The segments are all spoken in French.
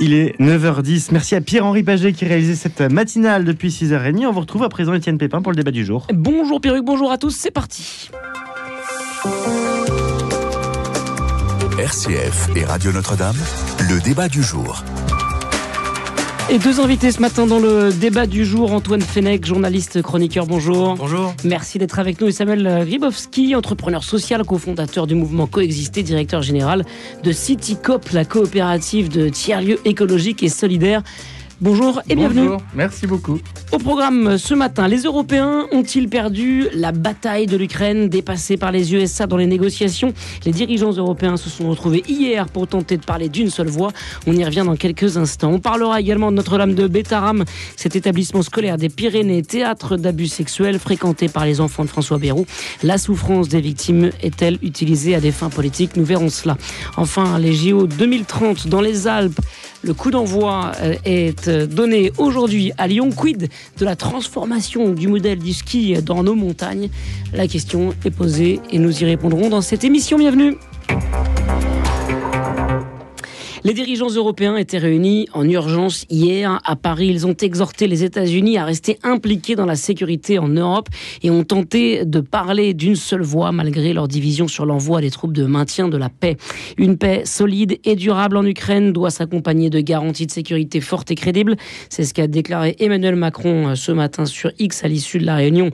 Il est 9h10. Merci à Pierre-Henri Paget qui réalisait cette matinale depuis 6h30. On vous retrouve à présent Étienne Pépin pour le débat du jour. Bonjour Pierruc, bonjour à tous, c'est parti. RCF et Radio Notre-Dame, le débat du jour. Et deux invités ce matin dans le débat du jour. Antoine Fenech, journaliste, chroniqueur, bonjour. Bonjour. Merci d'être avec nous. Et Samuel Gribowski, entrepreneur social, cofondateur du mouvement Coexister, directeur général de CityCoop, la coopérative de tiers-lieux écologiques et solidaires. Bonjour et bienvenue. Bonjour, merci beaucoup. Au programme ce matin, les Européens ont-ils perdu la bataille de l'Ukraine, dépassés par les USA dans les négociations? Les dirigeants européens se sont retrouvés hier pour tenter de parler d'une seule voix. On y revient dans quelques instants. On parlera également de Notre-Dame de Bétharram, cet établissement scolaire des Pyrénées, théâtre d'abus sexuels fréquenté par les enfants de François Bayrou. La souffrance des victimes est-elle utilisée à des fins politiques? Nous verrons cela. Enfin, les JO 2030 dans les Alpes. Le coup d'envoi est donné aujourd'hui à Lyon. Quid de la transformation du modèle du ski dans nos montagnes? La question est posée et nous y répondrons dans cette émission. Bienvenue. Les dirigeants européens étaient réunis en urgence hier à Paris. Ils ont exhorté les États-Unis à rester impliqués dans la sécurité en Europe et ont tenté de parler d'une seule voix malgré leur division sur l'envoi des troupes de maintien de la paix. Une paix solide et durable en Ukraine doit s'accompagner de garanties de sécurité fortes et crédibles. C'est ce qu'a déclaré Emmanuel Macron ce matin sur X à l'issue de la réunion,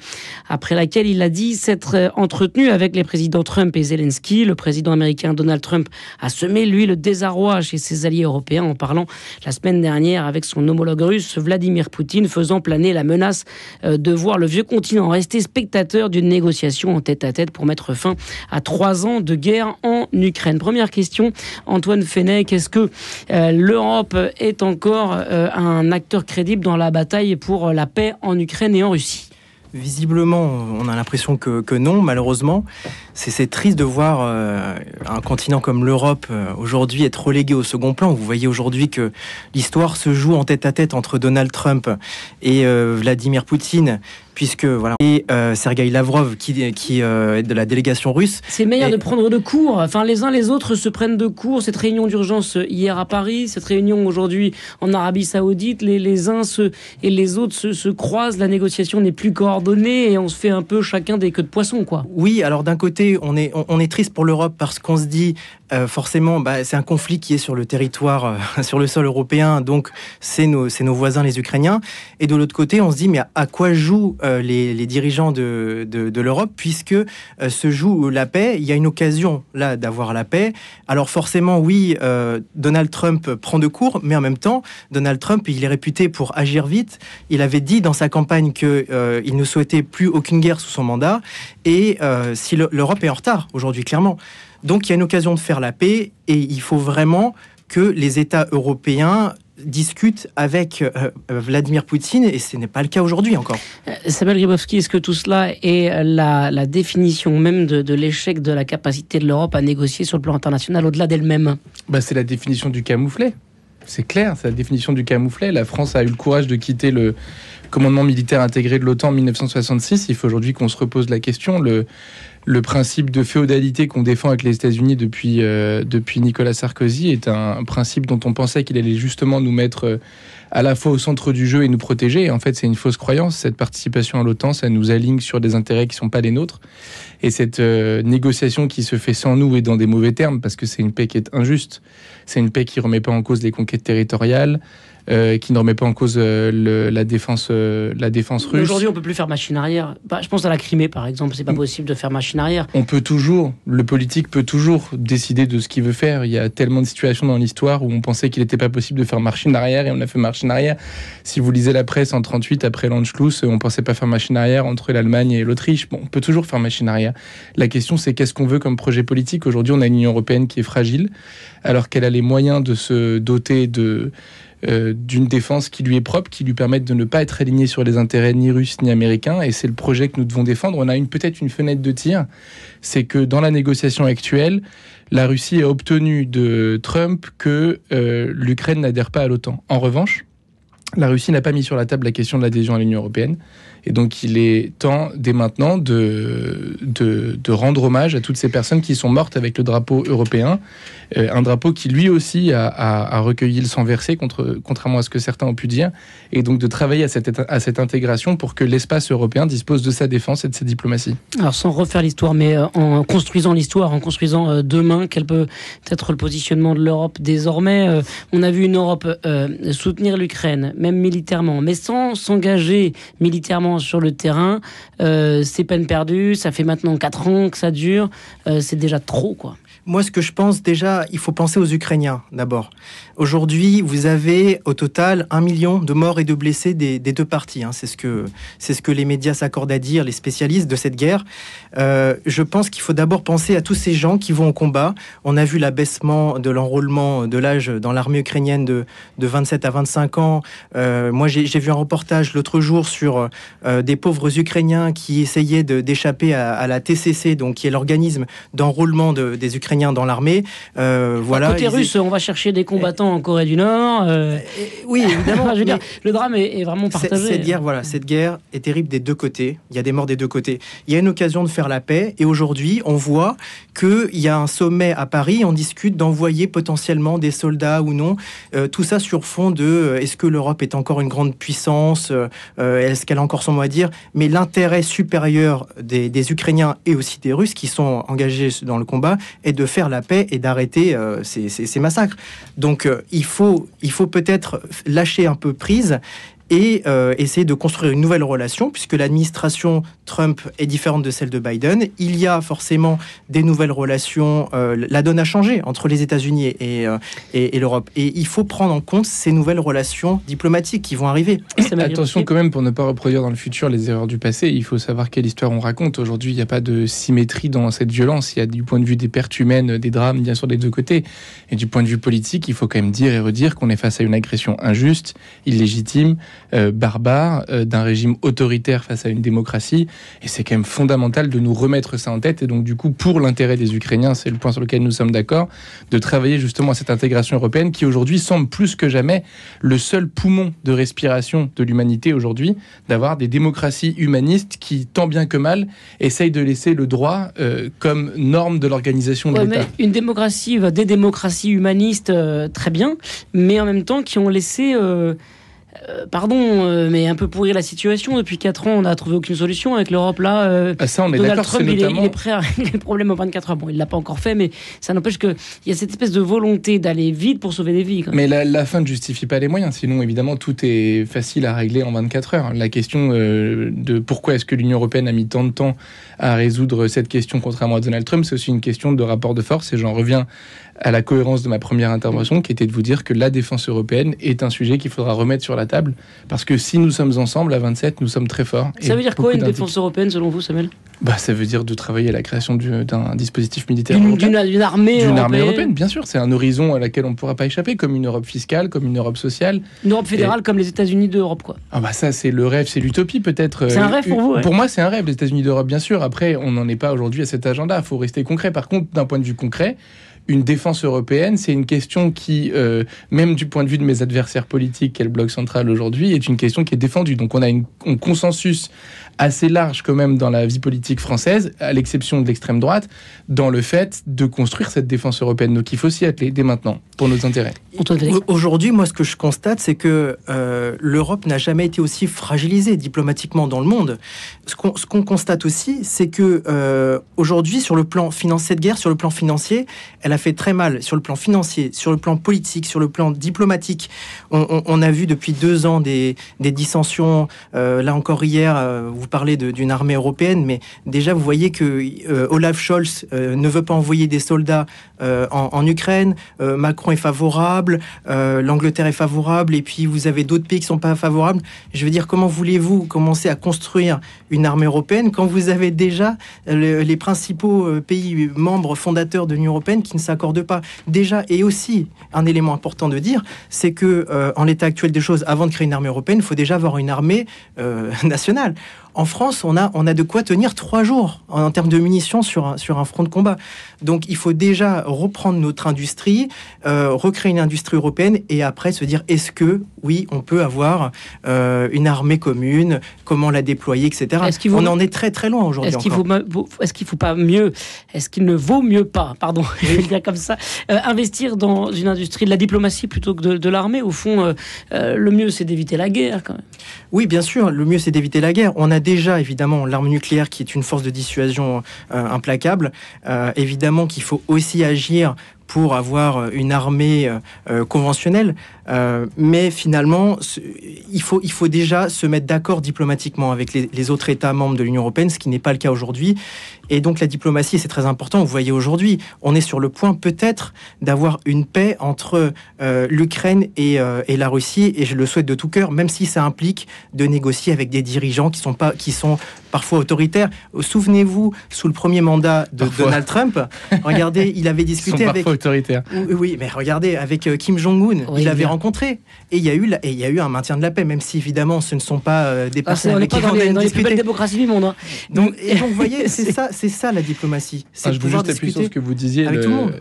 après laquelle il a dit s'être entretenu avec les présidents Trump et Zelensky. Le président américain Donald Trump a semé, lui, le désarroi chez ses alliés européens en parlant la semaine dernière avec son homologue russe Vladimir Poutine, faisant planer la menace de voir le vieux continent rester spectateur d'une négociation en tête-à-tête pour mettre fin à 3 ans de guerre en Ukraine. Première question, Antoine Fenech, est-ce que l'Europe est encore un acteur crédible dans la bataille pour la paix en Ukraine et en Russie ? Visiblement, on a l'impression que non, malheureusement. C'est triste de voir un continent comme l'Europe aujourd'hui être relégué au second plan. Vous voyez aujourd'hui que l'histoire se joue en tête-à-tête entre Donald Trump et Vladimir Poutine, puisque voilà, et Sergueï Lavrov qui est de la délégation russe. C'est meilleur de prendre de court. Enfin, les uns les autres se prennent de court. Cette réunion d'urgence hier à Paris, cette réunion aujourd'hui en Arabie Saoudite, les uns et les autres se croisent. La négociation n'est plus coordonnée et on se fait un peu chacun des queues de poisson, quoi. Oui, alors d'un côté, on est triste pour l'Europe parce qu'on se dit forcément, c'est un conflit qui est sur le territoire, sur le sol européen, donc c'est nos voisins les Ukrainiens. Et de l'autre côté, on se dit mais à quoi jouent les dirigeants de l'Europe, puisque se joue la paix. Il y a une occasion là d'avoir la paix. Alors forcément, oui, Donald Trump prend de court, mais en même temps, Donald Trump, il est réputé pour agir vite. Il avait dit dans sa campagne qu'il ne souhaitait plus aucune guerre sous son mandat. Et si l'Europe est en retard aujourd'hui, clairement. Donc il y a une occasion de faire la paix et il faut vraiment que les États européens discutent avec Vladimir Poutine, et ce n'est pas le cas aujourd'hui encore. Samuel Gribowski, est-ce que tout cela est la définition même de l'échec de la capacité de l'Europe à négocier sur le plan international au-delà d'elle-même? C'est la définition du camouflet. C'est clair, c'est la définition du camouflet. La France a eu le courage de quitter le commandement militaire intégré de l'OTAN en 1966. Il faut aujourd'hui qu'on se repose la question. Le principe de féodalité qu'on défend avec les États-Unis depuis Nicolas Sarkozy est un principe dont on pensait qu'il allait justement nous mettre à la fois au centre du jeu et nous protéger. Et en fait, c'est une fausse croyance. Cette participation à l'OTAN, ça nous aligne sur des intérêts qui ne sont pas les nôtres. Et cette négociation qui se fait sans nous et dans des mauvais termes, parce que c'est une paix qui est injuste. C'est une paix qui ne remet pas en cause les conquêtes territoriales, qui ne remet pas en cause la défense russe. Mais aujourd'hui, on ne peut plus faire machine arrière. Je pense à la Crimée, par exemple. C'est pas possible de faire machine arrière. Le politique peut toujours décider de ce qu'il veut faire. Il y a tellement de situations dans l'histoire où on pensait qu'il n'était pas possible de faire machine arrière et on a fait machine arrière. Si vous lisez la presse en 1938, après l'Anschluss, on ne pensait pas faire machine arrière entre l'Allemagne et l'Autriche. On peut toujours faire machine arrière. La question, c'est qu'est-ce qu'on veut comme projet politique. Aujourd'hui, on a une Union européenne qui est fragile, alors qu'elle a les moyens de se doter d'une défense qui lui est propre, qui lui permette de ne pas être aligné sur les intérêts ni russes ni américains, et c'est le projet que nous devons défendre. On a peut-être une fenêtre de tir, c'est que dans la négociation actuelle, la Russie a obtenu de Trump que l'Ukraine n'adhère pas à l'OTAN. En revanche, La Russie n'a pas mis sur la table la question de l'adhésion à l'Union européenne. Et donc, il est temps, dès maintenant, de rendre hommage à toutes ces personnes qui sont mortes avec le drapeau européen. Un drapeau qui, lui aussi, a recueilli le sang versé, contrairement à ce que certains ont pu dire. Et donc, de travailler à cette intégration pour que l'espace européen dispose de sa défense et de sa diplomatie. Alors, sans refaire l'histoire, mais en construisant l'histoire, en construisant demain, quel peut être le positionnement de l'Europe désormais on a vu une Europe soutenir l'Ukraine, même militairement, mais sans s'engager militairement sur le terrain. C'est peine perdue, ça fait maintenant 4 ans que ça dure, c'est déjà trop, quoi. Moi, ce que je pense déjà, il faut penser aux Ukrainiens d'abord. Aujourd'hui, vous avez au total 1 million de morts et de blessés des deux parties. C'est ce que les médias s'accordent à dire, les spécialistes de cette guerre. Je pense qu'il faut d'abord penser à tous ces gens qui vont au combat. On a vu l'abaissement de l'enrôlement de l'âge dans l'armée ukrainienne de 27 à 25 ans. Moi, j'ai vu un reportage l'autre jour sur des pauvres Ukrainiens qui essayaient d'échapper à la TCC, donc qui est l'organisme d'enrôlement des Ukrainiens dans l'armée. Voilà. Côté russe, on va chercher des combattants en Corée du Nord. Oui, évidemment. Je veux dire, le drame est vraiment partagé. Cette guerre est terrible des deux côtés. Il y a des morts des deux côtés. Il y a une occasion de faire la paix. Et aujourd'hui, on voit qu'il y a un sommet à Paris. On discute d'envoyer potentiellement des soldats ou non. Tout ça sur fond de est-ce que l'Europe est encore une grande puissance, est-ce qu'elle a encore son mot à dire. Mais l'intérêt supérieur des Ukrainiens et aussi des Russes qui sont engagés dans le combat est de faire la paix et d'arrêter ces massacres. Donc il faut peut-être lâcher un peu prise et essayer de construire une nouvelle relation, puisque l'administration Trump est différente de celle de Biden. Il y a forcément des nouvelles relations. La donne a changé entre les États-Unis et l'Europe. Et il faut prendre en compte ces nouvelles relations diplomatiques qui vont arriver. Attention quand même, pour ne pas reproduire dans le futur les erreurs du passé, il faut savoir quelle histoire on raconte. Aujourd'hui, il n'y a pas de symétrie dans cette violence. Il y a du point de vue des pertes humaines, des drames, bien sûr, des deux côtés. Et du point de vue politique, il faut quand même dire et redire qu'on est face à une agression injuste, illégitime, barbare, d'un régime autoritaire face à une démocratie, et c'est quand même fondamental de nous remettre ça en tête. Et donc du coup, pour l'intérêt des Ukrainiens, c'est le point sur lequel nous sommes d'accord, de travailler justement à cette intégration européenne qui aujourd'hui semble plus que jamais le seul poumon de respiration de l'humanité aujourd'hui, d'avoir des démocraties humanistes qui, tant bien que mal, essayent de laisser le droit comme norme de l'organisation de l'État. Une démocratie, des démocraties humanistes, très bien, mais en même temps qui ont laissé... mais un peu pourrir la situation. Depuis 4 ans, on n'a trouvé aucune solution avec l'Europe. Là, ça, on est Donald d'accord, Trump, notamment... il est prêt à régler les problèmes en 24 heures. Bon, il ne l'a pas encore fait, mais ça n'empêche qu'il y a cette espèce de volonté d'aller vite pour sauver des vies. Mais la fin ne justifie pas les moyens. Sinon, évidemment, tout est facile à régler en 24 heures. La question de pourquoi est-ce que l'Union européenne a mis tant de temps à résoudre cette question, contrairement à Donald Trump, c'est aussi une question de rapport de force. Et j'en reviens à la cohérence de ma première intervention, qui était de vous dire que la défense européenne est un sujet qu'il faudra remettre sur la table, parce que si nous sommes ensemble à 27, nous sommes très forts. Ça veut dire quoi une défense européenne selon vous, Samuel ? Ça veut dire de travailler à la création d'un dispositif militaire européen. D'une armée européenne, bien sûr. C'est un horizon à laquelle on ne pourra pas échapper, comme une Europe fiscale, comme une Europe sociale. Une Europe fédérale comme les États-Unis d'Europe, quoi. Ça, c'est le rêve, c'est l'utopie peut-être. C'est un rêve pour vous, ouais. Pour moi, c'est un rêve, les États-Unis d'Europe, bien sûr. Après, on n'en est pas aujourd'hui à cet agenda. Il faut rester concret. Par contre, d'un point de vue concret, une défense européenne, c'est une question qui, même du point de vue de mes adversaires politiques, qu'est le bloc central aujourd'hui, est une question qui est défendue. Donc on a un consensus assez large quand même dans la vie politique française, à l'exception de l'extrême droite, dans le fait de construire cette défense européenne. Donc il faut s'y atteler dès maintenant, pour nos intérêts. Aujourd'hui, moi, ce que je constate, c'est que l'Europe n'a jamais été aussi fragilisée diplomatiquement dans le monde. Ce qu'on constate aussi, c'est que aujourd'hui, sur le plan financier, cette guerre, sur le plan financier, elle a fait très mal sur le plan financier, sur le plan politique, sur le plan diplomatique. On a vu depuis 2 ans des dissensions. Là encore hier, vous parlez d'une armée européenne, mais déjà vous voyez que Olaf Scholz ne veut pas envoyer des soldats en Ukraine. Macron est favorable, l'Angleterre est favorable, et puis vous avez d'autres pays qui sont pas favorables. Je veux dire, comment voulez-vous commencer à construire une armée européenne quand vous avez déjà les principaux pays membres fondateurs de l'Union européenne qui ne s'accordent pas déjà? Et aussi, un élément important de dire, c'est que en l'état actuel des choses, avant de créer une armée européenne, il faut déjà avoir une armée nationale. En France, on a de quoi tenir 3 jours en termes de munitions sur un front de combat. Donc il faut déjà reprendre notre industrie, recréer une industrie européenne et après se dire est-ce que, oui, on peut avoir une armée commune, comment la déployer, etc. On en est très très loin aujourd'hui. Est-ce qu'il ne vaut mieux pas, pardon, je vais le dire comme ça, investir dans une industrie de la diplomatie plutôt que de l'armée? Au fond, le mieux c'est d'éviter la guerre quand même. Oui, bien sûr, le mieux c'est d'éviter la guerre. On a déjà évidemment l'arme nucléaire qui est une force de dissuasion implacable. Évidemment qu'il faut aussi agir pour avoir une armée conventionnelle, mais finalement, il faut déjà se mettre d'accord diplomatiquement avec les autres États membres de l'Union européenne, ce qui n'est pas le cas aujourd'hui. Et donc la diplomatie, c'est très important. Vous voyez aujourd'hui, on est sur le point peut-être d'avoir une paix entre l'Ukraine et la Russie, et je le souhaite de tout cœur, même si ça implique de négocier avec des dirigeants qui sont parfois autoritaires. Souvenez-vous, sous le premier mandat de Donald Trump, regardez, il avait discuté avec... autoritaire. Oui, mais regardez, avec Kim Jong-un, il l'avait rencontré. Et il y a eu un maintien de la paix, même si évidemment ce ne sont pas des personnes avec qui on a discuté. Dans les plus belles démocraties du monde. Hein. Donc vous voyez, c'est ça la diplomatie. C'est je veux juste appuyer sur ce que vous disiez.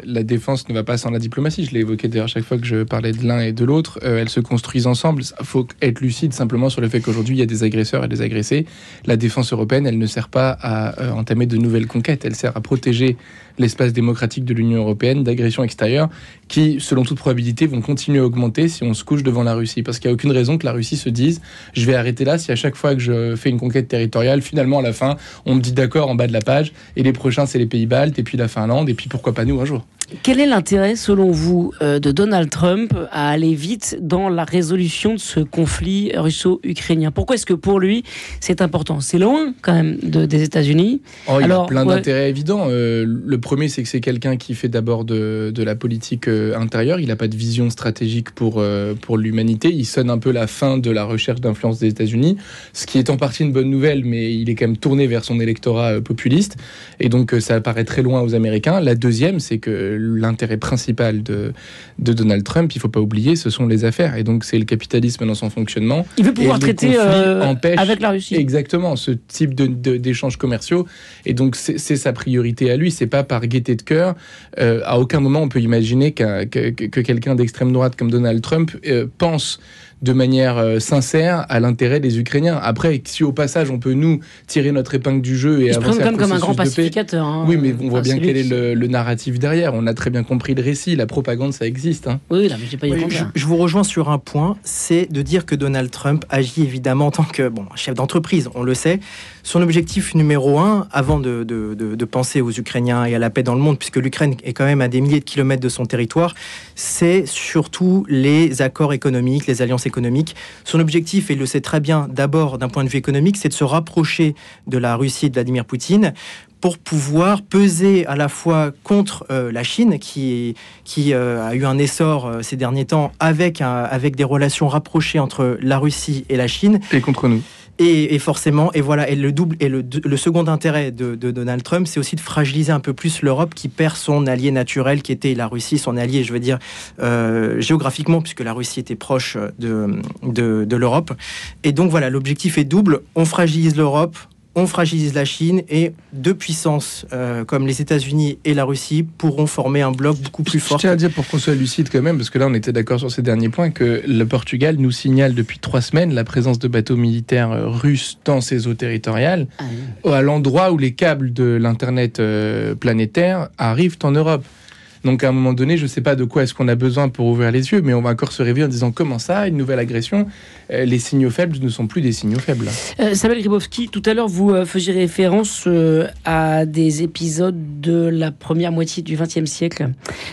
La défense ne va pas sans la diplomatie. Je l'ai évoqué d'ailleurs chaque fois que je parlais de l'un et de l'autre. Elles se construisent ensemble. Il faut être lucide simplement sur le fait qu'aujourd'hui il y a des agresseurs et des agressés. La défense européenne, elle ne sert pas à entamer de nouvelles conquêtes. Elle sert à protéger l'espace démocratique de l'Union européenne d'agressions extérieures qui, selon toute probabilité, vont continuer à augmenter si on se couche devant la Russie. Parce qu'il n'y a aucune raison que la Russie se dise « je vais arrêter là si à chaque fois que je fais une conquête territoriale, finalement, à la fin, on me dit d'accord en bas de la page, et les prochains, c'est les Pays-Baltes, et puis la Finlande, et puis pourquoi pas nous un jour ?» Quel est l'intérêt, selon vous, de Donald Trump à aller vite dans la résolution de ce conflit russo-ukrainien? Pourquoi est-ce que pour lui, c'est important? C'est loin, quand même, des États-Unis. Il y a plein d'intérêts évidents. Le premier, c'est que c'est quelqu'un qui fait d'abord de la politique intérieure. Il n'a pas de vision stratégique pour l'humanité. Il sonne un peu la fin de la recherche d'influence des États-Unis, ce qui est en partie une bonne nouvelle, mais il est quand même tourné vers son électorat populiste. Et donc, ça apparaît très loin aux Américains. La deuxième, c'est que l'intérêt principal de Donald Trump, il ne faut pas oublier, ce sont les affaires. Et donc, c'est le capitalisme dans son fonctionnement. Il veut pouvoir traiter avec la Russie. Exactement, ce type d'échanges commerciaux. Et donc, c'est sa priorité à lui. C'est pas par gaieté de cœur. À aucun moment, on peut imaginer que quelqu'un d'extrême droite comme Donald Trump pense de manière sincère à l'intérêt des Ukrainiens. Après, si au passage on peut nous tirer notre épingle du jeu et avancer comme un grand pacificateur. Hein. Oui, mais on voit bien quel est le narratif derrière. On a très bien compris le récit, la propagande, ça existe. Hein. Oui, là, mais j'ai pas eu je vous rejoins sur un point, c'est de dire que Donald Trump agit évidemment en tant que chef d'entreprise, on le sait. Son objectif numéro 1, avant de penser aux Ukrainiens et à la paix dans le monde, puisque l'Ukraine est quand même à des milliers de kilomètres de son territoire, c'est surtout les accords économiques, les alliances économiques. Son objectif, et il le sait très bien, d'abord d'un point de vue économique, c'est de se rapprocher de la Russie et de Vladimir Poutine pour pouvoir peser à la fois contre la Chine, qui a eu un essor ces derniers temps avec des relations rapprochées entre la Russie et la Chine. Et contre nous. Et forcément, et voilà, et le second intérêt de Donald Trump, c'est aussi de fragiliser un peu plus l'Europe qui perd son allié naturel, qui était la Russie, son allié, je veux dire, géographiquement, puisque la Russie était proche de l'Europe. Et donc voilà, l'objectif est double, on fragilise l'Europe, on fragilise la Chine, et deux puissances comme les États-Unis et la Russie pourront former un bloc beaucoup plus fort. Je tiens à dire, pour qu'on soit lucide quand même, parce que là on était d'accord sur ces derniers points, que le Portugal nous signale depuis 3 semaines la présence de bateaux militaires russes dans ses eaux territoriales, à l'endroit où les câbles de l'Internet planétaire arrivent en Europe. Donc à un moment donné, je ne sais pas de quoi est-ce qu'on a besoin pour ouvrir les yeux, mais on va encore se réveiller en disant comment ça, une nouvelle agression. Les signaux faibles ne sont plus des signaux faibles. Samuel Grybowski, tout à l'heure vous faisiez référence à des épisodes de la première moitié du XXe siècle,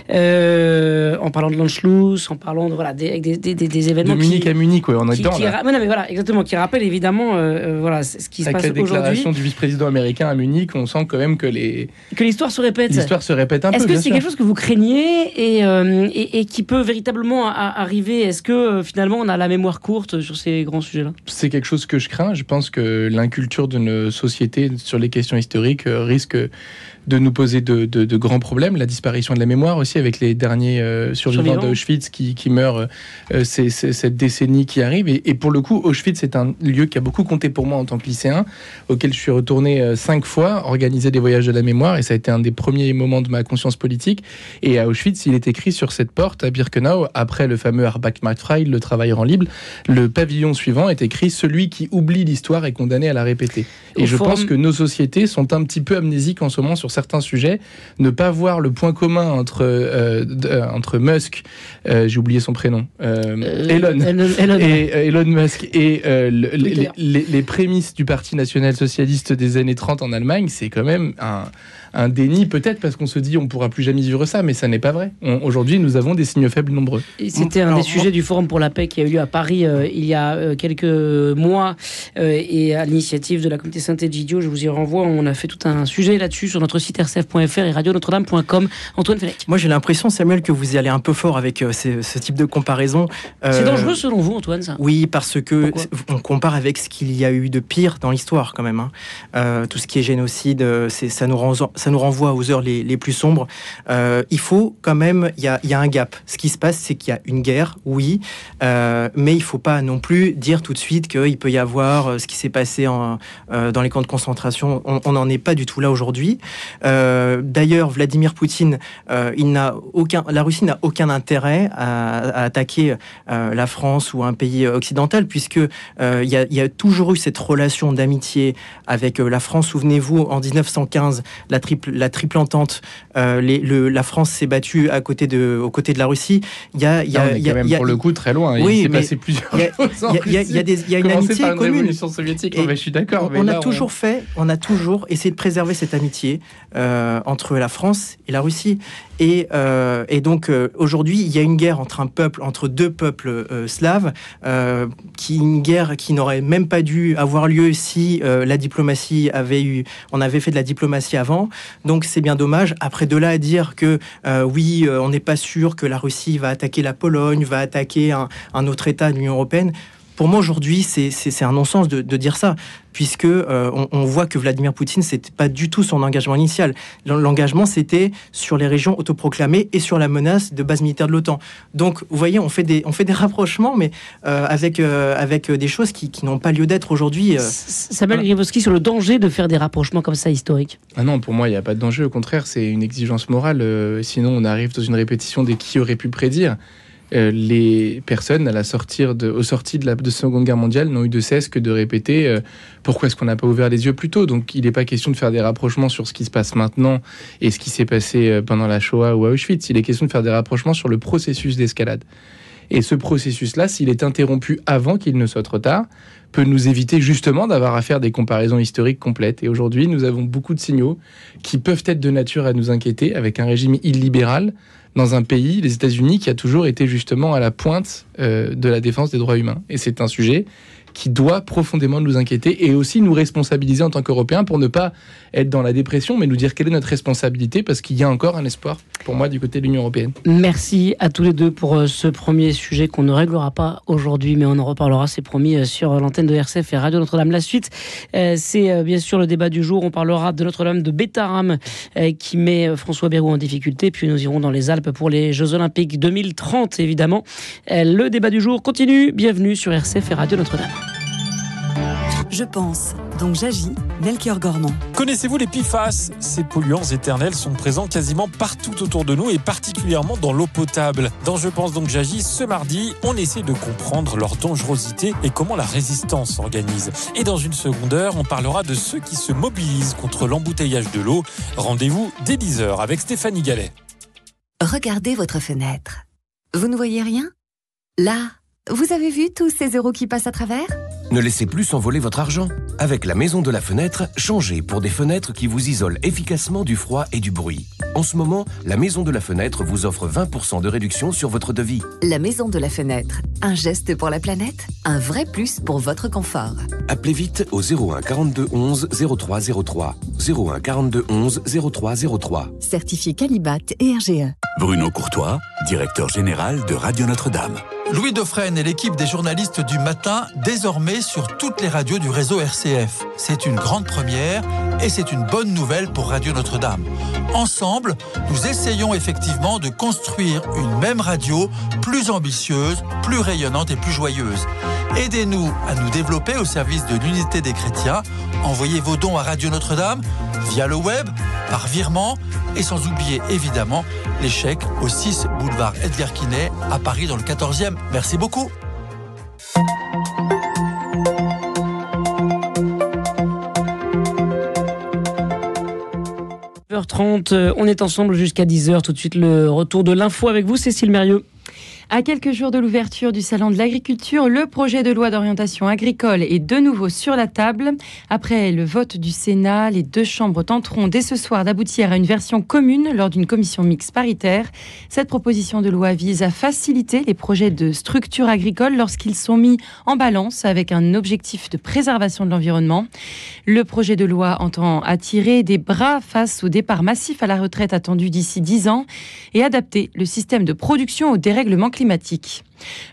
en parlant de l'Anschluss, en parlant de des événements. De Munich à Munich, ouais, on est dedans. Mais voilà, exactement, qui rappelle évidemment ce qui se passe aujourd'hui. Avec la déclaration du vice-président américain à Munich, on sent quand même que l'histoire se répète. L'histoire se répète un peu. Est-ce que c'est quelque chose que vous craignez et qui peut véritablement arriver. Est-ce que finalement on a la mémoire courte sur ces grands sujets-là ? C'est quelque chose que je crains. Je pense que l'inculture de nos sociétés sur les questions historiques risque de nous poser de grands problèmes. La disparition de la mémoire aussi, avec les derniers survivants d'Auschwitz qui meurent cette décennie qui arrive. Et pour le coup, Auschwitz, c'est un lieu qui a beaucoup compté pour moi en tant que lycéen, auquel je suis retourné 5 fois, organiser des voyages de la mémoire, et ça a été un des premiers moments de ma conscience politique. Et à Auschwitz, il est écrit sur cette porte, à Birkenau, après le fameux Arbeitsmarktfrei, le travail rend libre, le pavillon suivant est écrit « Celui qui oublie l'histoire est condamné à la répéter ». Et je pense que nos sociétés sont un petit peu amnésiques en ce moment sur certains sujets. Ne pas voir le point commun entre Musk, j'ai oublié son prénom, Elon Musk et les prémices du Parti national-socialiste des années 30 en Allemagne, c'est quand même un déni, peut-être parce qu'on se dit on ne pourra plus jamais vivre ça, mais ça n'est pas vrai. Aujourd'hui, nous avons des signaux faibles nombreux. Et c'était un des sujets du Forum pour la paix qui a eu lieu à Paris il y a quelques mois et à l'initiative de la communauté Saint-Egidio, je vous y renvoie, on a fait tout un sujet là-dessus sur notre site rcf.fr et radionotre-dame.com. Antoine Fenech. Moi j'ai l'impression, Samuel, que vous y allez un peu fort avec ce type de comparaison. C'est dangereux selon vous, Antoine, ça ? Oui, parce que on compare avec ce qu'il y a eu de pire dans l'histoire quand même. Tout ce qui est génocide, ça nous renvoie aux heures les plus sombres. Il faut quand même, il y a un gap. Ce qui se passe, c'est qu'il y a une guerre, oui, mais il ne faut pas non plus dire tout de suite qu'il peut y avoir ce qui s'est passé dans les camps de concentration. On n'en est pas du tout là aujourd'hui. D'ailleurs, Vladimir Poutine, la Russie n'a aucun intérêt à attaquer la France ou un pays occidental, puisque il y a toujours eu cette relation d'amitié avec la France. Souvenez-vous, en 1915, la triple entente, la France s'est battue aux côtés de la Russie. On est quand même pour le coup très loin. Oui, il s'est passé plusieurs choses. Il y a une amitié commune. Révolution soviétique. Je suis d'accord. On a toujours essayé de préserver cette amitié entre la France et la Russie. Et donc aujourd'hui, il y a une guerre entre deux peuples slaves, une guerre qui n'aurait même pas dû avoir lieu si la diplomatie on avait fait de la diplomatie avant. Donc c'est bien dommage. Après, de là à dire que oui, on n'est pas sûr que la Russie va attaquer la Pologne, va attaquer un autre État de l'Union européenne. Pour moi, aujourd'hui, c'est un non-sens de dire ça, puisque on voit que Vladimir Poutine, c'était pas du tout son engagement initial. L'engagement, c'était sur les régions autoproclamées et sur la menace de base militaire de l'OTAN. Donc, vous voyez, on fait des rapprochements, mais avec des choses qui n'ont pas lieu d'être aujourd'hui. Samuel Grivowski, sur le danger de faire des rapprochements comme ça historiques. Ah non, pour moi, il n'y a pas de danger. Au contraire, c'est une exigence morale. Sinon, on arrive dans une répétition des qui aurait pu prédire. Les personnes, au sorti de la Seconde Guerre mondiale, n'ont eu de cesse que de répéter pourquoi est-ce qu'on n'a pas ouvert les yeux plus tôt. Donc il n'est pas question de faire des rapprochements sur ce qui se passe maintenant et ce qui s'est passé pendant la Shoah ou à Auschwitz. Il est question de faire des rapprochements sur le processus d'escalade. Et ce processus-là, s'il est interrompu avant qu'il ne soit trop tard, peut nous éviter justement d'avoir à faire des comparaisons historiques complètes. Et aujourd'hui, nous avons beaucoup de signaux qui peuvent être de nature à nous inquiéter, avec un régime illibéral dans un pays, les États-Unis, qui a toujours été justement à la pointe de la défense des droits humains. Et c'est un sujet qui doit profondément nous inquiéter et aussi nous responsabiliser en tant qu'Européens pour ne pas être dans la dépression, mais nous dire quelle est notre responsabilité, parce qu'il y a encore un espoir, pour moi, du côté de l'Union européenne. Merci à tous les deux pour ce premier sujet qu'on ne réglera pas aujourd'hui, mais on en reparlera, c'est promis, sur l'antenne de RCF et Radio Notre-Dame. La suite, c'est bien sûr le débat du jour. On parlera de Notre-Dame de Bétarame qui met François Bayrou en difficulté, puis nous irons dans les Alpes pour les Jeux Olympiques 2030, évidemment. Le débat du jour continue. Bienvenue sur RCF et Radio Notre-Dame. Je pense, donc j'agis, Melchior Gormand. Connaissez-vous les PFAS ? Ces polluants éternels sont présents quasiment partout autour de nous et particulièrement dans l'eau potable. Dans Je pense, donc j'agis, ce mardi, on essaie de comprendre leur dangerosité et comment la résistance s'organise. Et dans une seconde heure, on parlera de ceux qui se mobilisent contre l'embouteillage de l'eau. Rendez-vous dès 10h avec Stéphanie Gallet. Regardez votre fenêtre. Vous ne voyez rien ? Là, vous avez vu tous ces euros qui passent à travers ? Ne laissez plus s'envoler votre argent. Avec la Maison de la Fenêtre, changez pour des fenêtres qui vous isolent efficacement du froid et du bruit. En ce moment, la Maison de la Fenêtre vous offre 20% de réduction sur votre devis. La Maison de la Fenêtre. Un geste pour la planète, un vrai plus pour votre confort. Appelez vite au 01 42 11 03 03. 01 42 11 03 03. Certifié Qualibat et RGE. Bruno Courtois, directeur général de Radio Notre-Dame. Louis Dauphren et l'équipe des journalistes du matin, désormais sur toutes les radios du réseau RCF. C'est une grande première et c'est une bonne nouvelle pour Radio Notre-Dame. Ensemble, nous essayons effectivement de construire une même radio plus ambitieuse, plus rayonnante et plus joyeuse. Aidez-nous à nous développer au service de l'unité des chrétiens. Envoyez vos dons à Radio Notre-Dame via le web, par virement et sans oublier évidemment les chèques au 6 boulevard Edgar Quinet à Paris dans le 14e. Merci beaucoup. On est ensemble jusqu'à 10h. Tout de suite, le retour de l'info avec vous, Cécile Mérieux. À quelques jours de l'ouverture du Salon de l'Agriculture, le projet de loi d'orientation agricole est de nouveau sur la table. Après le vote du Sénat, les deux chambres tenteront dès ce soir d'aboutir à une version commune lors d'une commission mixte paritaire. Cette proposition de loi vise à faciliter les projets de structures agricoles lorsqu'ils sont mis en balance avec un objectif de préservation de l'environnement. Le projet de loi entend attirer des bras face au départ massif à la retraite attendu d'ici 10 ans et adapter le système de production au dérèglement climatique.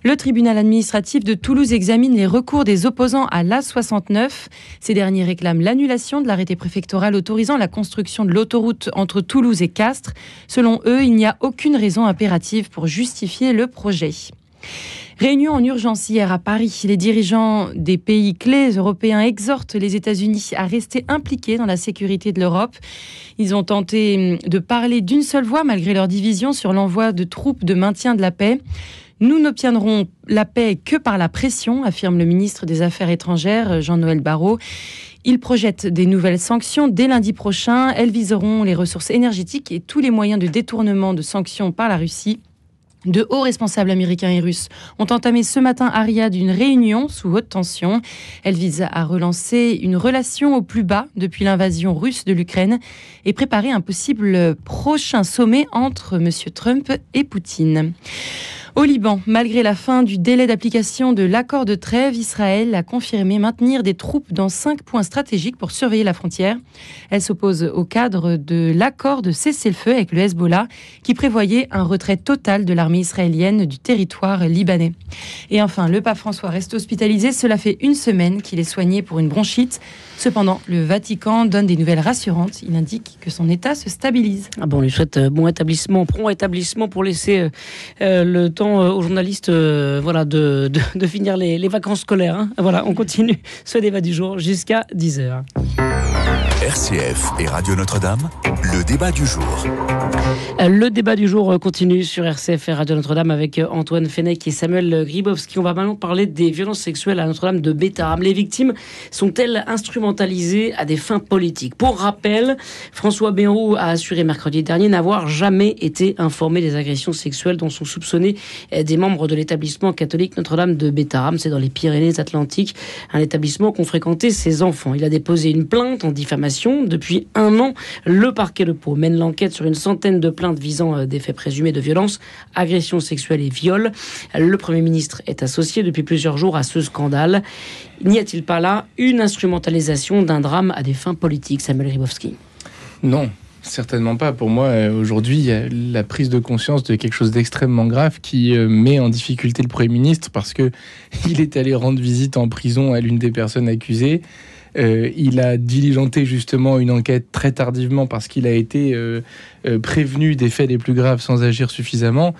Le tribunal administratif de Toulouse examine les recours des opposants à l'A69. Ces derniers réclament l'annulation de l'arrêté préfectoral autorisant la construction de l'autoroute entre Toulouse et Castres. Selon eux, il n'y a aucune raison impérative pour justifier le projet. Réunion en urgence hier à Paris. Les dirigeants des pays clés européens exhortent les États-Unis à rester impliqués dans la sécurité de l'Europe. Ils ont tenté de parler d'une seule voix malgré leur division sur l'envoi de troupes de maintien de la paix. Nous n'obtiendrons la paix que par la pression, affirme le ministre des Affaires étrangères, Jean-Noël Barrot. Il projette des nouvelles sanctions dès lundi prochain. Elles viseront les ressources énergétiques et tous les moyens de détournement de sanctions par la Russie. De hauts responsables américains et russes ont entamé ce matin à Riyad une réunion sous haute tension. Elle vise à relancer une relation au plus bas depuis l'invasion russe de l'Ukraine et préparer un possible prochain sommet entre M. Trump et Poutine. Au Liban, malgré la fin du délai d'application de l'accord de trêve, Israël a confirmé maintenir des troupes dans 5 points stratégiques pour surveiller la frontière. Elle s'oppose au cadre de l'accord de cessez-le-feu avec le Hezbollah qui prévoyait un retrait total de l'armée israélienne du territoire libanais. Et enfin, le pape François reste hospitalisé. Cela fait une semaine qu'il est soigné pour une bronchite. Cependant, le Vatican donne des nouvelles rassurantes. Il indique que son état se stabilise. On lui souhaite bon établissement, prompt établissement pour laisser le temps aux journalistes de finir les vacances scolaires. Voilà, on continue ce débat du jour jusqu'à 10h. RCF et Radio Notre-Dame, le débat du jour. Le débat du jour continue sur RCF et Radio Notre-Dame avec Antoine Fenech et Samuel Gribowski. On va maintenant parler des violences sexuelles à Notre-Dame de Bétarame. Les victimes sont-elles instrumentalisées à des fins politiques ? Pour rappel, François Bayrou a assuré mercredi dernier n'avoir jamais été informé des agressions sexuelles dont sont soupçonnés des membres de l'établissement catholique Notre-Dame de Bétarame. C'est dans les Pyrénées-Atlantiques, un établissement qu'ont fréquenté ses enfants. Il a déposé une plainte en diffamation. Depuis 1 an, le parquet de Pau mène l'enquête sur une centaine de plaintes visant des faits présumés de violence, agressions sexuelles et viols. Le Premier ministre est associé depuis plusieurs jours à ce scandale. N'y a-t-il pas là une instrumentalisation d'un drame à des fins politiques, Samuel Gribowski ? Non. Certainement pas. Pour moi, aujourd'hui, il y a la prise de conscience de quelque chose d'extrêmement grave qui met en difficulté le Premier ministre parce qu'il est allé rendre visite en prison à l'une des personnes accusées. Il a diligenté justement une enquête très tardivement parce qu'il a été prévenu des faits les plus graves sans agir suffisamment.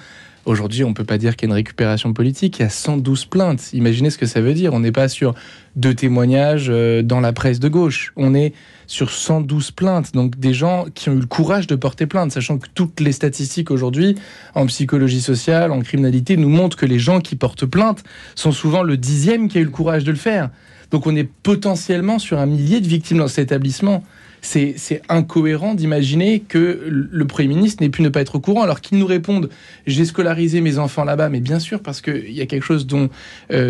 Aujourd'hui, on ne peut pas dire qu'il y a une récupération politique. Il y a 112 plaintes. Imaginez ce que ça veut dire. On n'est pas sur 2 témoignages dans la presse de gauche. On est sur 112 plaintes. Donc des gens qui ont eu le courage de porter plainte, sachant que toutes les statistiques aujourd'hui, en psychologie sociale, en criminalité, nous montrent que les gens qui portent plainte sont souvent le 10e qui a eu le courage de le faire. Donc on est potentiellement sur 1 millier de victimes dans cet établissement. C'est incohérent d'imaginer que le Premier ministre n'ait pu ne pas être au courant, alors qu'il nous réponde « j'ai scolarisé mes enfants là-bas », mais bien sûr, parce qu'il y a quelque chose dont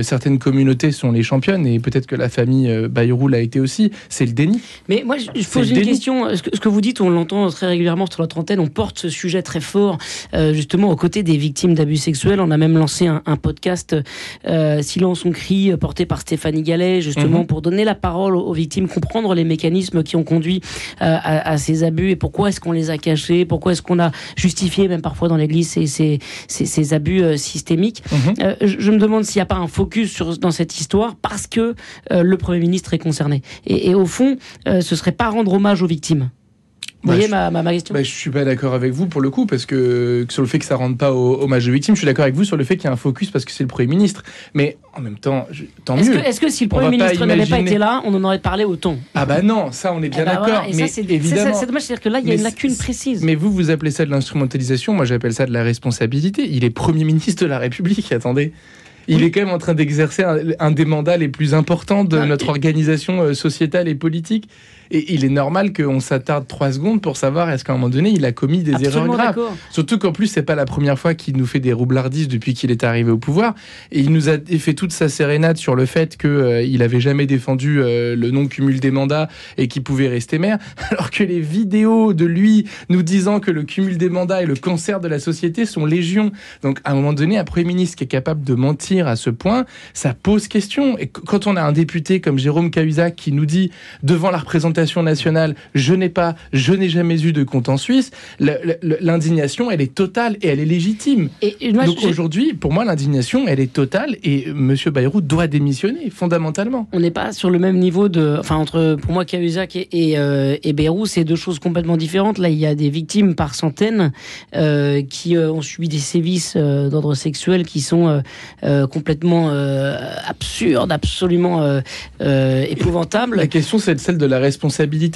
certaines communautés sont les championnes, et peut-être que la famille Bayrou l'a été aussi, c'est le déni. Mais moi, je pose une question. Ce que vous dites, on l'entend très régulièrement sur notre antenne, on porte ce sujet très fort, justement, aux côtés des victimes d'abus sexuels. On a même lancé un podcast « Silence on crie », porté par Stéphanie Gallet, justement, pour donner la parole aux victimes, comprendre les mécanismes qui ont conduit à ces abus et pourquoi est-ce qu'on les a cachés, pourquoi est-ce qu'on a justifié même parfois dans l'Église ces abus systémiques. Je me demande s'il n'y a pas un focus dans cette histoire parce que le Premier ministre est concerné. Et au fond, ce serait pas rendre hommage aux victimes. Vous voyez ma question ? Je suis pas d'accord avec vous pour le coup, parce que sur le fait que ça rende pas hommage aux victimes, je suis d'accord avec vous sur le fait qu'il y a un focus parce que c'est le Premier ministre. Mais en même temps, tant mieux. Est-ce que si le Premier ministre n'avait pas été là, on en aurait parlé autant ? Ah bah non, ça on est bien d'accord. Voilà. Mais évidemment, c'est dommage, c'est-à-dire que là il y a une lacune précise. Mais vous appelez ça de l'instrumentalisation, moi j'appelle ça de la responsabilité. Il est Premier ministre de la République, attendez. Il est quand même en train d'exercer un des mandats les plus importants de notre organisation sociétale et politique. Et il est normal qu'on s'attarde 3 secondes pour savoir est-ce qu'à un moment donné, il a commis des erreurs graves. D'accord. Surtout qu'en plus, c'est pas la première fois qu'il nous fait des roublardises depuis qu'il est arrivé au pouvoir. Et il nous a fait toute sa sérénade sur le fait qu'il avait jamais défendu le non-cumul des mandats et qu'il pouvait rester maire. Alors que les vidéos de lui nous disant que le cumul des mandats et le cancer de la société sont légion. Donc, à un moment donné, un Premier ministre qui est capable de mentir à ce point, ça pose question. Et quand on a un député comme Jérôme Cahuzac qui nous dit devant la représentation nationale, je n'ai jamais eu de compte en Suisse, l'indignation, elle est totale et elle est légitime. Donc aujourd'hui, pour moi, l'indignation, elle est totale et M. Bayrou doit démissionner, fondamentalement. On n'est pas sur le même niveau entre, pour moi, Cahuzac et Bayrou, c'est 2 choses complètement différentes. Là, il y a des victimes par centaines qui ont subi des sévices d'ordre sexuel qui sont complètement absurdes, absolument épouvantables. La question, c'est celle de la responsabilité.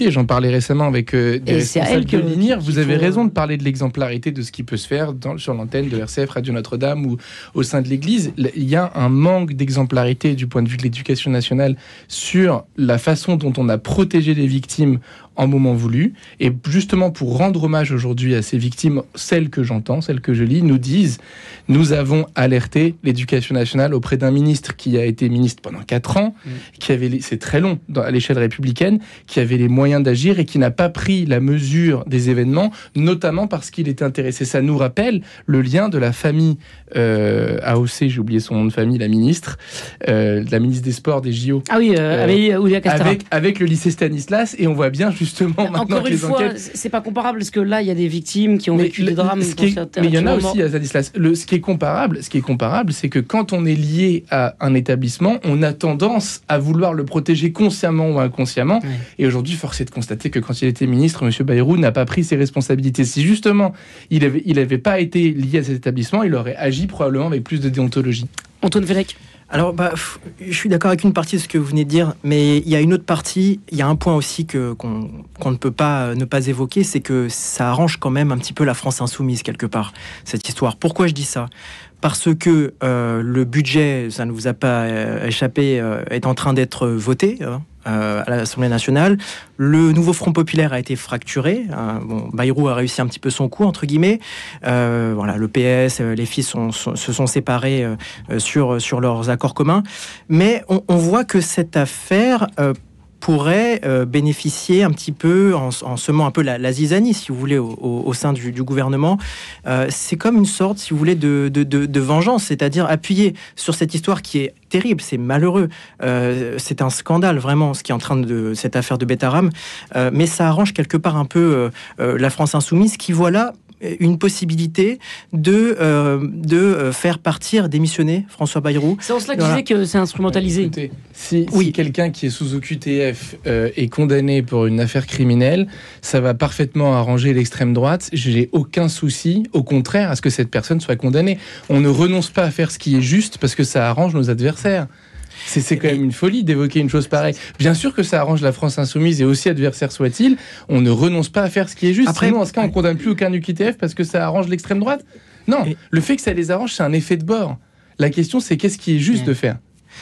J'en parlais récemment avec des responsables de l'INIR. Vous avez raison de parler de l'exemplarité de ce qui peut se faire sur l'antenne de RCF, Radio Notre-Dame ou au sein de l'Église. Il y a un manque d'exemplarité du point de vue de l'éducation nationale sur la façon dont on a protégé les victimes en moment voulu. Et justement, pour rendre hommage aujourd'hui à ces victimes, celles que j'entends, celles que je lis, nous disent « Nous avons alerté l'éducation nationale auprès d'un ministre qui a été ministre pendant 4 ans, qui avait, c'est très long à l'échelle républicaine, qui avait les moyens d'agir et qui n'a pas pris la mesure des événements, notamment parce qu'il était intéressé. » Ça nous rappelle le lien de la famille AOC, j'ai oublié son nom de famille, la ministre des Sports, des JO. Ah oui, avec Oulia Castara. Avec le lycée Stanislas, et on voit bien justement maintenant encore que une les fois, enquêtes... c'est pas comparable parce que là il y a des victimes qui ont vécu des drames. Mais il y en a aussi à Stanislas. Ce qui est comparable, c'est que quand on est lié à un établissement, on a tendance à vouloir le protéger consciemment ou inconsciemment. Ouais. Et aujourd'hui, force est de constater que quand il était ministre, M. Bayrou n'a pas pris ses responsabilités. Si justement il avait pas été lié à cet établissement, il aurait agi probablement avec plus de déontologie. Antoine Fellec. Alors, je suis d'accord avec une partie de ce que vous venez de dire, mais il y a une autre partie, il y a un point aussi qu'on ne peut pas ne pas évoquer, c'est que ça arrange quand même un petit peu la France insoumise quelque part, cette histoire. Pourquoi je dis ça ? Parce que le budget, ça ne vous a pas échappé, est en train d'être voté à l'Assemblée nationale. Le nouveau Front populaire a été fracturé. Bayrou a réussi un petit peu son coup, entre guillemets. Voilà, le PS, les filles se sont séparés sur leurs accords communs. Mais on voit que cette affaire pourrait bénéficier un petit peu, en semant un peu la zizanie, si vous voulez, au sein du gouvernement. C'est comme une sorte, si vous voulez, de vengeance, c'est-à-dire appuyer sur cette histoire qui est terrible, c'est malheureux. C'est un scandale, vraiment, ce qui est en train de cette affaire de Betaram. Mais ça arrange quelque part un peu la France insoumise, qui voit là une possibilité de faire démissionner François Bayrou. C'est en cela que je disais que c'est instrumentalisé. Écoutez, si quelqu'un qui est sous OQTF est condamné pour une affaire criminelle, ça va parfaitement arranger l'extrême droite. J'ai aucun souci, au contraire, à ce que cette personne soit condamnée. On ne renonce pas à faire ce qui est juste parce que ça arrange nos adversaires. C'est quand même une folie d'évoquer une chose pareille. Bien sûr que ça arrange la France insoumise et aussi adversaire soit-il. On ne renonce pas à faire ce qui est juste. Après, sinon, en ce cas, on ne condamne plus aucun UQTF parce que ça arrange l'extrême droite. Non, le fait que ça les arrange, c'est un effet de bord. La question, c'est qu'est-ce qui est juste de faire.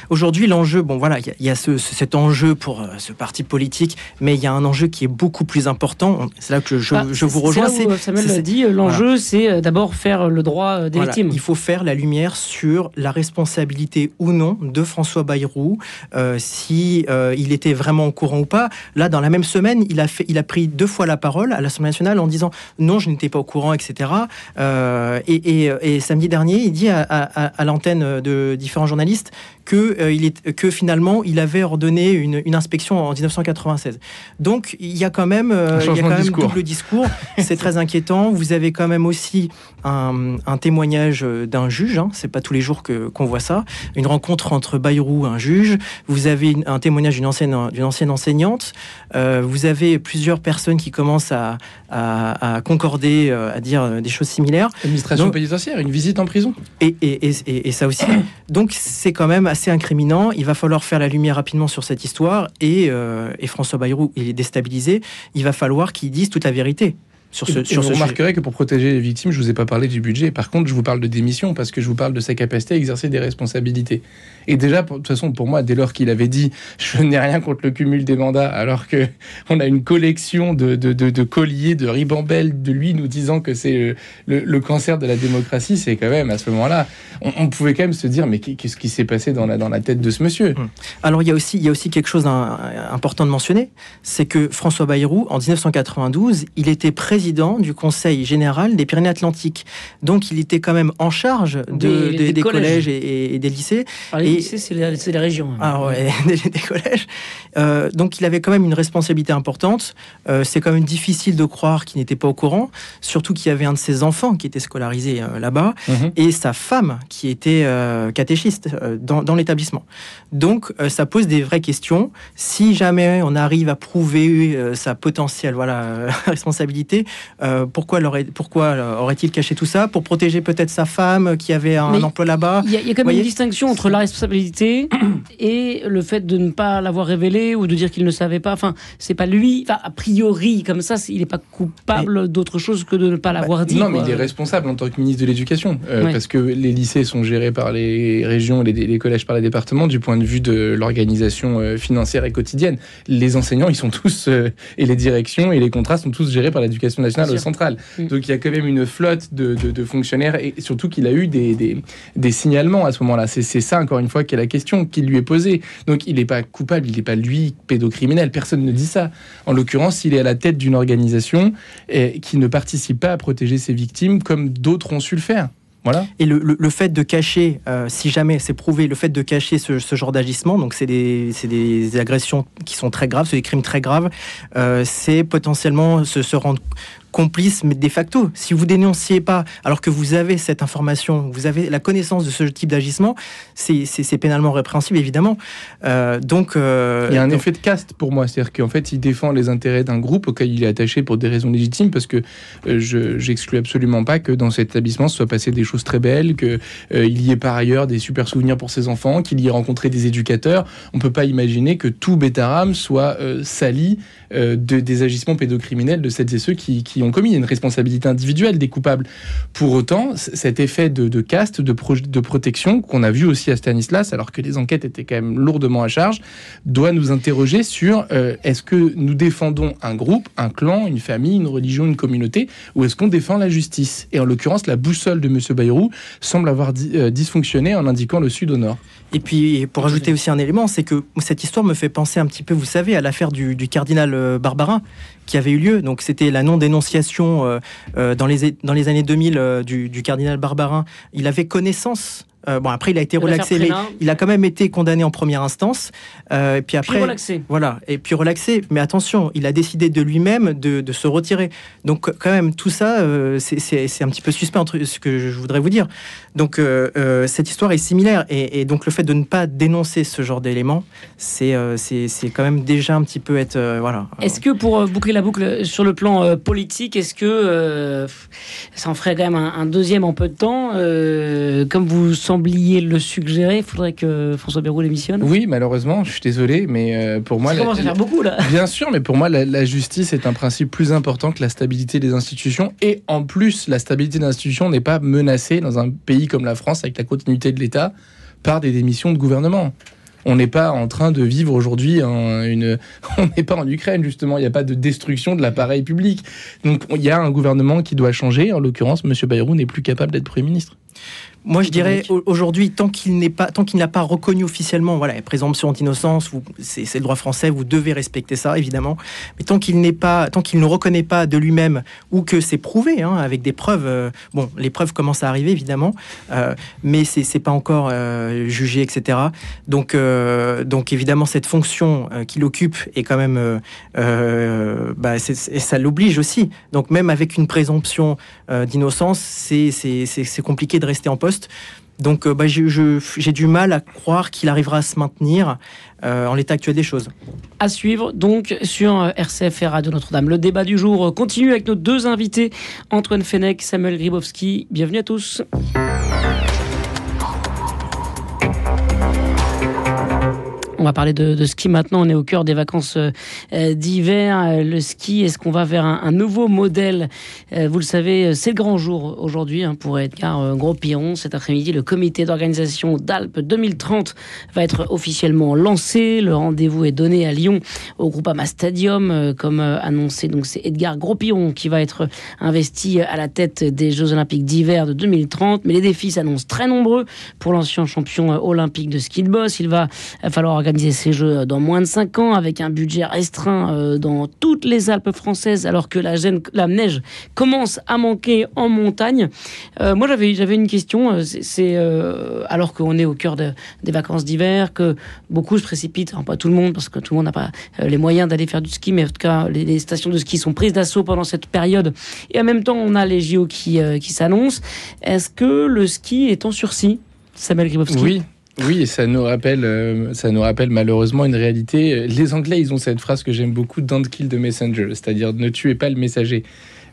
Aujourd'hui, l'enjeu, bon voilà, il y a cet enjeu pour ce parti politique, mais il y a un enjeu qui est beaucoup plus important. C'est là que je vous rejoins. C'est là où Samuel l'a dit, l'enjeu, c'est d'abord faire le droit des victimes. Il faut faire la lumière sur la responsabilité ou non de François Bayrou, si il était vraiment au courant ou pas. Là, dans la même semaine, il a pris 2 fois la parole à l'Assemblée nationale en disant non, je n'étais pas au courant, etc. Et samedi dernier, il dit à l'antenne de différents journalistes que finalement il avait ordonné une inspection en 1996. Donc il y a quand même double discours. C'est très inquiétant. Vous avez quand même aussi un témoignage d'un juge. C'est pas tous les jours qu'on voit ça. Une rencontre entre Bayrou et un juge. Vous avez un témoignage d'une ancienne enseignante. Vous avez plusieurs personnes qui commencent à concorder, à dire des choses similaires. Administration pénitentiaire, une visite en prison. Et ça aussi. Donc c'est quand même assez incriminant. Il va falloir faire la lumière rapidement sur cette histoire. Et François Bayrou, il est déstabilisé. Il va falloir qu'il dise toute la vérité. Vous remarquerez que pour protéger les victimes, je ne vous ai pas parlé du budget. Par contre, je vous parle de démission parce que je vous parle de sa capacité à exercer des responsabilités. Et déjà, de toute façon, pour moi, dès lors qu'il avait dit « je n'ai rien contre le cumul des mandats », alors qu'on a une collection de colliers, de ribambelles de lui nous disant que c'est le cancer de la démocratie, c'est quand même, à ce moment-là, on pouvait quand même se dire « mais qu'est-ce qui s'est passé dans la tête de ce monsieur ?» Alors, il y a aussi quelque chose d'important de mentionner, c'est que François Bayrou, en 1992, il était président du Conseil général des Pyrénées-Atlantiques. Donc, il était quand même en charge des collèges et des lycées. Alors, les lycées, c'est les régions. Ah ouais, des collèges. Donc, il avait quand même une responsabilité importante. C'est quand même difficile de croire qu'il n'était pas au courant, surtout qu'il y avait un de ses enfants qui était scolarisé là-bas, et sa femme qui était catéchiste dans l'établissement. Donc, ça pose des vraies questions. Si jamais on arrive à prouver sa potentielle responsabilité, pourquoi aurait-il caché tout ça? Pour protéger peut-être sa femme qui avait un emploi là-bas. Il y a quand même une distinction entre la responsabilité et le fait de ne pas l'avoir révélé ou de dire qu'il ne savait pas. Enfin, c'est pas lui. Enfin, a priori, comme ça, il n'est pas coupable d'autre chose que de ne pas l'avoir dit. Non, mais il est responsable en tant que ministre de l'Éducation, parce que les lycées sont gérés par les régions, les collèges par les départements, du point de vue de l'organisation financière et quotidienne. Les enseignants, ils sont tous, et les directions et les contrats sont tous gérés par l'Éducation nationale au central. Donc il y a quand même une flotte de fonctionnaires, et surtout qu'il a eu des signalements à ce moment-là. C'est ça, encore une fois, qui est la question qui lui est posée. Donc il n'est pas coupable, il n'est pas lui pédocriminel, personne ne dit ça. En l'occurrence, il est à la tête d'une organisation qui ne participe pas à protéger ses victimes comme d'autres ont su le faire. Voilà. Et le fait de cacher, si jamais c'est prouvé, le fait de cacher ce genre d'agissement, donc c'est des agressions qui sont très graves, c'est des crimes très graves, c'est potentiellement se rendre complice, mais de facto, si vous dénonciez pas, alors que vous avez cette information, vous avez la connaissance de ce type d'agissement, c'est pénalement répréhensible, évidemment. Il y a un effet de caste pour moi, c'est-à-dire qu'en fait, il défend les intérêts d'un groupe auquel il est attaché pour des raisons légitimes, parce que j'exclus absolument pas que dans cet établissement se soient passées des choses très belles, qu'il y ait par ailleurs des super souvenirs pour ses enfants, qu'il y ait rencontré des éducateurs. On peut pas imaginer que tout Betaram soit sali des agissements pédocriminels de celles et ceux qui ont commis. Il y a une responsabilité individuelle des coupables. Pour autant, cet effet de caste, de protection, qu'on a vu aussi à Stanislas, alors que les enquêtes étaient quand même lourdement à charge, doit nous interroger sur est-ce que nous défendons un groupe, un clan, une famille, une religion, une communauté, ou est-ce qu'on défend la justice? Et en l'occurrence, la boussole de M. Bayrou semble avoir dysfonctionné en indiquant le sud au nord. Et puis, pour ajouter aussi un élément, c'est que cette histoire me fait penser un petit peu, vous savez, à l'affaire du cardinal Barbarin, qui avait eu lieu. Donc, c'était la non-dénonciation dans les années 2000 du cardinal Barbarin. Il avait connaissance. Après, il a été relaxé, mais il a quand même été condamné en première instance. Et puis après, relaxé. Voilà, et puis relaxé. Mais attention, il a décidé de lui-même de se retirer. Donc, quand même, tout ça, c'est un petit peu suspect entre ce que je voudrais vous dire. Donc, cette histoire est similaire. Et donc, le fait de ne pas dénoncer ce genre d'éléments, c'est quand même déjà un petit peu être... voilà. Est-ce que, pour boucler la boucle sur le plan politique, est-ce que ça en ferait quand même un deuxième en peu de temps, comme vous sembliez le suggérer, il faudrait que François Bayrou démissionne? Oui, malheureusement, je suis désolé, mais pour moi... Ça commence à faire beaucoup, là. Bien sûr, mais pour moi, la justice est un principe plus important que la stabilité des institutions. Et en plus, la stabilité des institutions n'est pas menacée dans un pays comme la France, avec la continuité de l'État, par des démissions de gouvernement. On n'est pas en train de vivre aujourd'hui on n'est pas en Ukraine, justement. Il n'y a pas de destruction de l'appareil public. Donc, il y a un gouvernement qui doit changer. En l'occurrence, M. Bayrou n'est plus capable d'être Premier ministre. Moi, je dirais aujourd'hui, tant qu'il n'a pas reconnu officiellement, voilà, présomption d'innocence, c'est le droit français, vous devez respecter ça, évidemment. Mais tant qu'il ne reconnaît pas de lui-même ou que c'est prouvé, avec des preuves. Les preuves commencent à arriver, évidemment, mais c'est pas encore jugé, etc. Donc évidemment, cette fonction qu'il occupe est quand même, ça l'oblige aussi. Donc même avec une présomption d'innocence, c'est compliqué de rester en poste. Donc j'ai du mal à croire qu'il arrivera à se maintenir en l'état actuel des choses. À suivre donc sur RCF et Radio Notre-Dame. Le débat du jour continue avec nos deux invités, Antoine Fenech, Samuel Grybowski. Bienvenue à tous. On va parler de ski maintenant. On est au cœur des vacances d'hiver. Le ski, est-ce qu'on va vers un nouveau modèle ? Vous le savez, c'est le grand jour aujourd'hui pour Edgar Gros-Piron. Cet après-midi, le comité d'organisation d'Alpes 2030 va être officiellement lancé. Le rendez-vous est donné à Lyon au Groupama Stadium, comme annoncé. Donc c'est Edgar Gros-Piron qui va être investi à la tête des Jeux Olympiques d'hiver de 2030. Mais les défis s'annoncent très nombreux pour l'ancien champion olympique de ski de boss. Il va falloir organiser ces Jeux dans moins de 5 ans avec un budget restreint dans toutes les Alpes françaises alors que la neige commence à manquer en montagne. Moi j'avais une question, c'est alors qu'on est au cœur des vacances d'hiver, que beaucoup se précipitent, pas tout le monde parce que tout le monde n'a pas les moyens d'aller faire du ski, mais en tout cas les stations de ski sont prises d'assaut pendant cette période et en même temps on a les JO qui s'annoncent. Est-ce que le ski est en sursis, Samuel Grybowski ? Oui, et ça nous rappelle malheureusement une réalité. Les Anglais, ils ont cette phrase que j'aime beaucoup, don't kill the messenger, c'est-à-dire ne tuez pas le messager.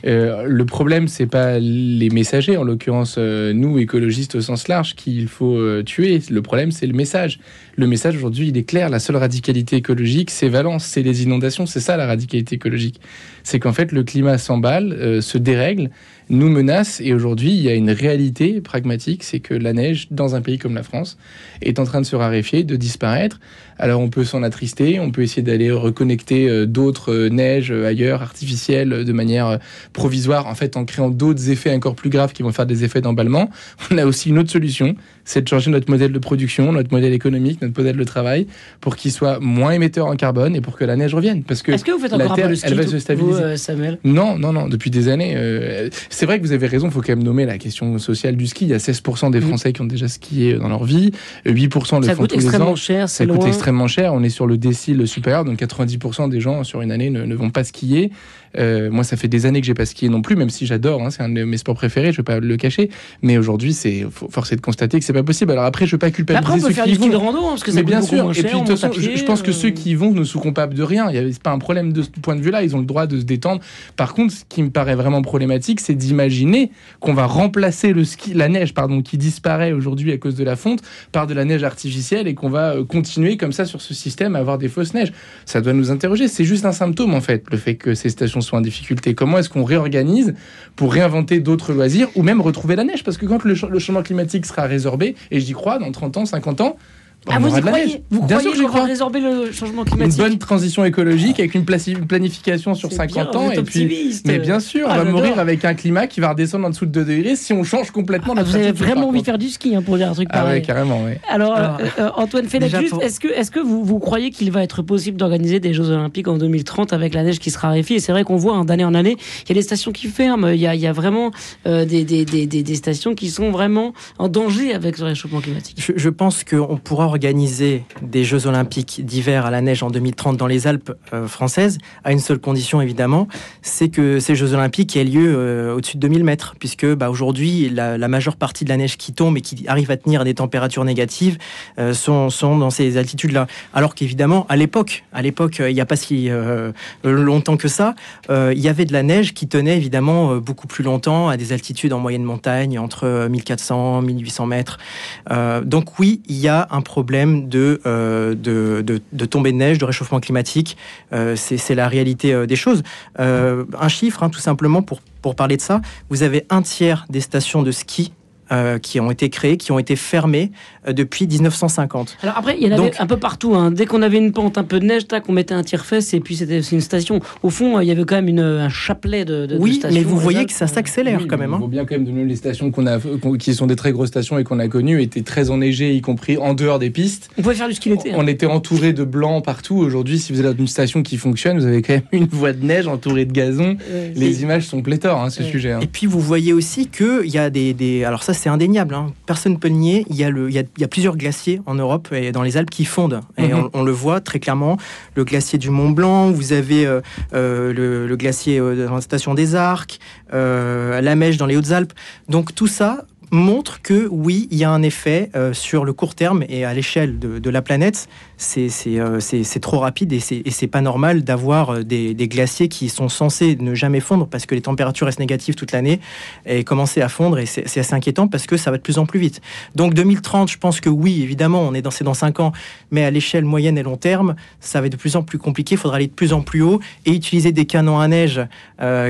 Le problème, c'est pas les messagers, en l'occurrence nous, écologistes au sens large, qu'il faut tuer. Le problème, c'est le message. Le message, aujourd'hui, il est clair. La seule radicalité écologique, c'est Valence, c'est les inondations. C'est ça, la radicalité écologique. C'est qu'en fait, le climat s'emballe, se dérègle, nous menace. Et aujourd'hui, il y a une réalité pragmatique, c'est que la neige, dans un pays comme la France, est en train de se raréfier, de disparaître. Alors, on peut s'en attrister, on peut essayer d'aller reconnecter d'autres neiges ailleurs, artificielles, de manière provisoire, en fait, en créant d'autres effets encore plus graves qui vont faire des effets d'emballement. On a aussi une autre solution, c'est de changer notre modèle de production, notre modèle économique, notre modèle de travail, pour qu'il soit moins émetteur en carbone et pour que la neige revienne. Parce que est-ce que vous faites encore un peu de ski, elle va se stabiliser. Vous, Samuel ? Non, depuis des années. C'est vrai que vous avez raison, il faut quand même nommer la question sociale du ski. Il y a 16% des Français qui ont déjà skié dans leur vie, 8% le font tous les ans. Ça coûte extrêmement cher, ça coûte extrêmement cher. On est sur le décile supérieur, donc 90% des gens sur une année ne vont pas skier. Moi, ça fait des années que j'ai pas skié non plus, même si j'adore, c'est un de mes sports préférés, je vais pas le cacher. Mais aujourd'hui, force est de constater que c'est pas possible. Alors après, je vais pas culpabiliser ceux qui y vont. Après, on peut faire du ski de rando, parce que ça coûte beaucoup moins cher. Et puis, de toute façon, je pense que ceux qui y vont ne sont coupables de rien. C'est pas un problème de ce point de vue-là. Ils ont le droit de se détendre. Par contre, ce qui me paraît vraiment problématique, c'est d'imaginer qu'on va remplacer la neige, qui disparaît aujourd'hui à cause de la fonte, par de la neige artificielle et qu'on va continuer comme ça sur ce système à avoir des fausses neiges. Ça doit nous interroger. C'est juste un symptôme, en fait, le fait que ces stations sont en difficulté. Comment est-ce qu'on réorganise pour réinventer d'autres loisirs ou même retrouver la neige ? Parce que quand le changement climatique sera résorbé, et j'y crois, dans 30 ans, 50 ans, on aura de la neige. Vous croyez qu'on va résorber le changement climatique ? Une bonne transition écologique avec une planification sur 50 ans. Et puis, mais bien sûr, on va mourir avec un climat qui va redescendre en dessous de 2 degrés si on change complètement notre pratique. Vous avez vraiment envie de faire du ski pour dire un truc pareil. Ah ouais, carrément, ouais. Alors, Antoine Fenech, est-ce que vous croyez qu'il va être possible d'organiser des Jeux Olympiques en 2030 avec la neige qui se raréfie ? Et c'est vrai qu'on voit d'année en année, il y a des stations qui ferment, il y a vraiment des stations qui sont vraiment en danger avec le réchauffement climatique. Je pense qu'on pourra organiser des Jeux Olympiques d'hiver à la neige en 2030 dans les Alpes françaises, à une seule condition évidemment, c'est que ces Jeux Olympiques aient lieu au-dessus de 2000 mètres, puisque aujourd'hui la majeure partie de la neige qui tombe et qui arrive à tenir des températures négatives sont dans ces altitudes-là. Alors qu'évidemment, à l'époque, il n'y a pas si longtemps que ça, il y avait de la neige qui tenait évidemment beaucoup plus longtemps à des altitudes en moyenne montagne, entre 1400 1800 mètres. Donc oui, il y a un problème de tombée de neige, de réchauffement climatique. C'est la réalité des choses. Un chiffre, tout simplement, pour parler de ça, vous avez un tiers des stations de ski qui ont été créées, qui ont été fermées depuis 1950. Alors après, il y en avait un peu partout. Hein. Dès qu'on avait une pente, un peu de neige, tac, on mettait un tire-fesse et puis c'est une station. Au fond, il y avait quand même un chapelet de stations. Mais vous voyez que ça s'accélère quand même. Il faut bien quand même de nous les stations qui sont des très grosses stations et qu'on a connues étaient très enneigées, y compris en dehors des pistes. On pouvait faire du ski l'été. On était entouré de blanc partout. Aujourd'hui, si vous êtes dans une station qui fonctionne, vous avez quand même une voie de neige entourée de gazon. Les images sont pléthores, ce sujet. Et puis vous voyez aussi qu'il y a des... Alors ça, c'est indéniable. Personne ne peut le nier. Il y a plusieurs glaciers en Europe et dans les Alpes qui fondent. Et on le voit très clairement. Le glacier du Mont Blanc, vous avez le glacier dans la station des Arcs, la Mèche dans les Hautes-Alpes. Donc tout ça montre que oui, il y a un effet sur le court terme et à l'échelle de la planète. C'est trop rapide et c'est pas normal d'avoir des glaciers qui sont censés ne jamais fondre parce que les températures restent négatives toute l'année et commencer à fondre, et c'est assez inquiétant parce que ça va de plus en plus vite. Donc 2030, je pense que oui, évidemment, c'est dans 5 ans, mais à l'échelle moyenne et long terme, ça va être de plus en plus compliqué. Il faudra aller de plus en plus haut et utiliser des canons à neige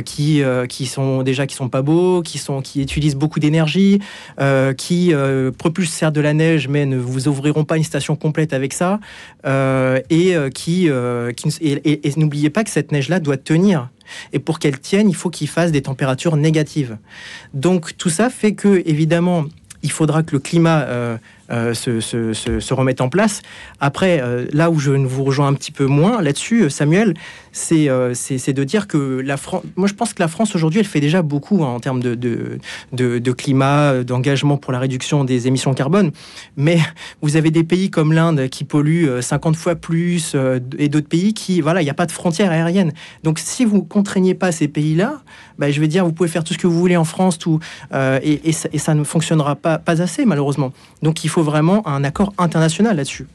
qui sont pas beaux, qui utilisent beaucoup d'énergie, qui propulsent certes de la neige, mais ne vous ouvriront pas une station complète avec ça. Et n'oubliez pas que cette neige-là doit tenir. Et pour qu'elle tienne, il faut qu'il fasse des températures négatives. Donc tout ça fait que, évidemment, il faudra que le climat se remette en place. Après, là où je vous rejoins un petit peu moins là-dessus, Samuel, c'est de dire que moi je pense que la France aujourd'hui, elle fait déjà beaucoup en termes de climat, d'engagement pour la réduction des émissions carbone. Mais vous avez des pays comme l'Inde qui polluent 50 fois plus et d'autres pays qui, il n'y a pas de frontières aériennes. Donc si vous ne contraignez pas ces pays-là, je vais dire, vous pouvez faire tout ce que vous voulez en France, et ça ne fonctionnera pas assez malheureusement. Donc il faut vraiment un accord international là-dessus.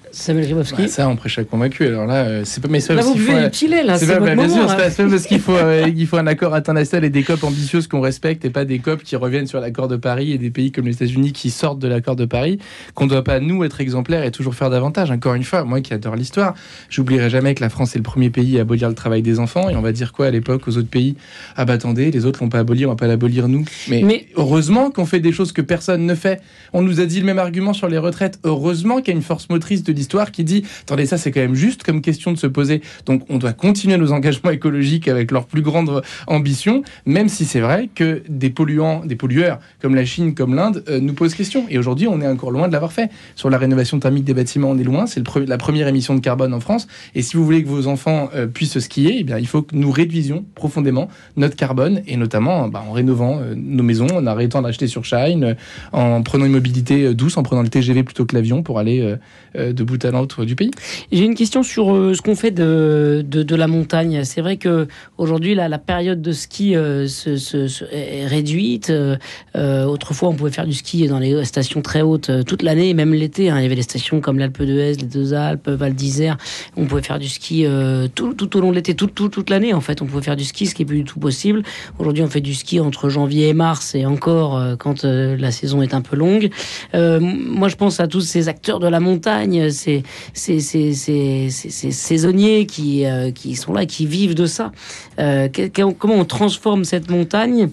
Samuel Gribowski. Ça, on prêche à convaincu. Alors là, c'est pas. Mais là, vous buvez du Chilé, là. C'est votre bien moment, sûr, là. c'est pas parce qu'il faut un accord international et des COP ambitieuses qu'on respecte et pas des COP qui reviennent sur l'accord de Paris et des pays comme les États-Unis qui sortent de l'accord de Paris qu'on ne doit pas, nous, être exemplaires et toujours faire davantage. Encore une fois, moi qui adore l'histoire, j'oublierai jamais que la France est le premier pays à abolir le travail des enfants. Et on va dire quoi à l'époque aux autres pays? Ah bah attendez, les autres l'ont pas aboli, on va pas l'abolir nous. Mais heureusement qu'on fait des choses que personne ne fait. On nous a dit le même argument sur les retraites. Heureusement qu'il y a une force motrice de l'histoire qui dit attendez, ça c'est quand même juste comme question de se poser. Donc on doit continuer nos engagements écologiques avec leur plus grande ambition, même si c'est vrai que des pollueurs comme la Chine, comme l'Inde, nous posent question. Et aujourd'hui, on est encore loin de l'avoir fait. Sur la rénovation thermique des bâtiments, on est loin. C'est la première émission de carbone en France. Et si vous voulez que vos enfants puissent skier, il faut que nous réduisions profondément notre carbone, et notamment en rénovant nos maisons, en arrêtant d'acheter sur Shine, en prenant une mobilité douce, en prenant le TGV plutôt que l'avion pour aller de bout à l'autre du pays. J'ai une question sur ce qu'on fait de la montagne. C'est vrai qu'aujourd'hui, la période de ski est réduite. Autrefois, on pouvait faire du ski dans les stations très hautes toute l'année, même l'été. Il y avait des stations comme l'Alpe d'Huez, les Deux Alpes, Val d'Isère. On pouvait faire du ski tout au long de l'été, toute l'année. En fait, on pouvait faire du ski, ce qui n'est plus du tout possible. Aujourd'hui, on fait du ski entre janvier et mars, et encore quand la saison est un peu longue. Moi, je pense à tous ces acteurs de la montagne, ces saisonniers qui sont là, qui vivent de ça. Comment on transforme cette montagne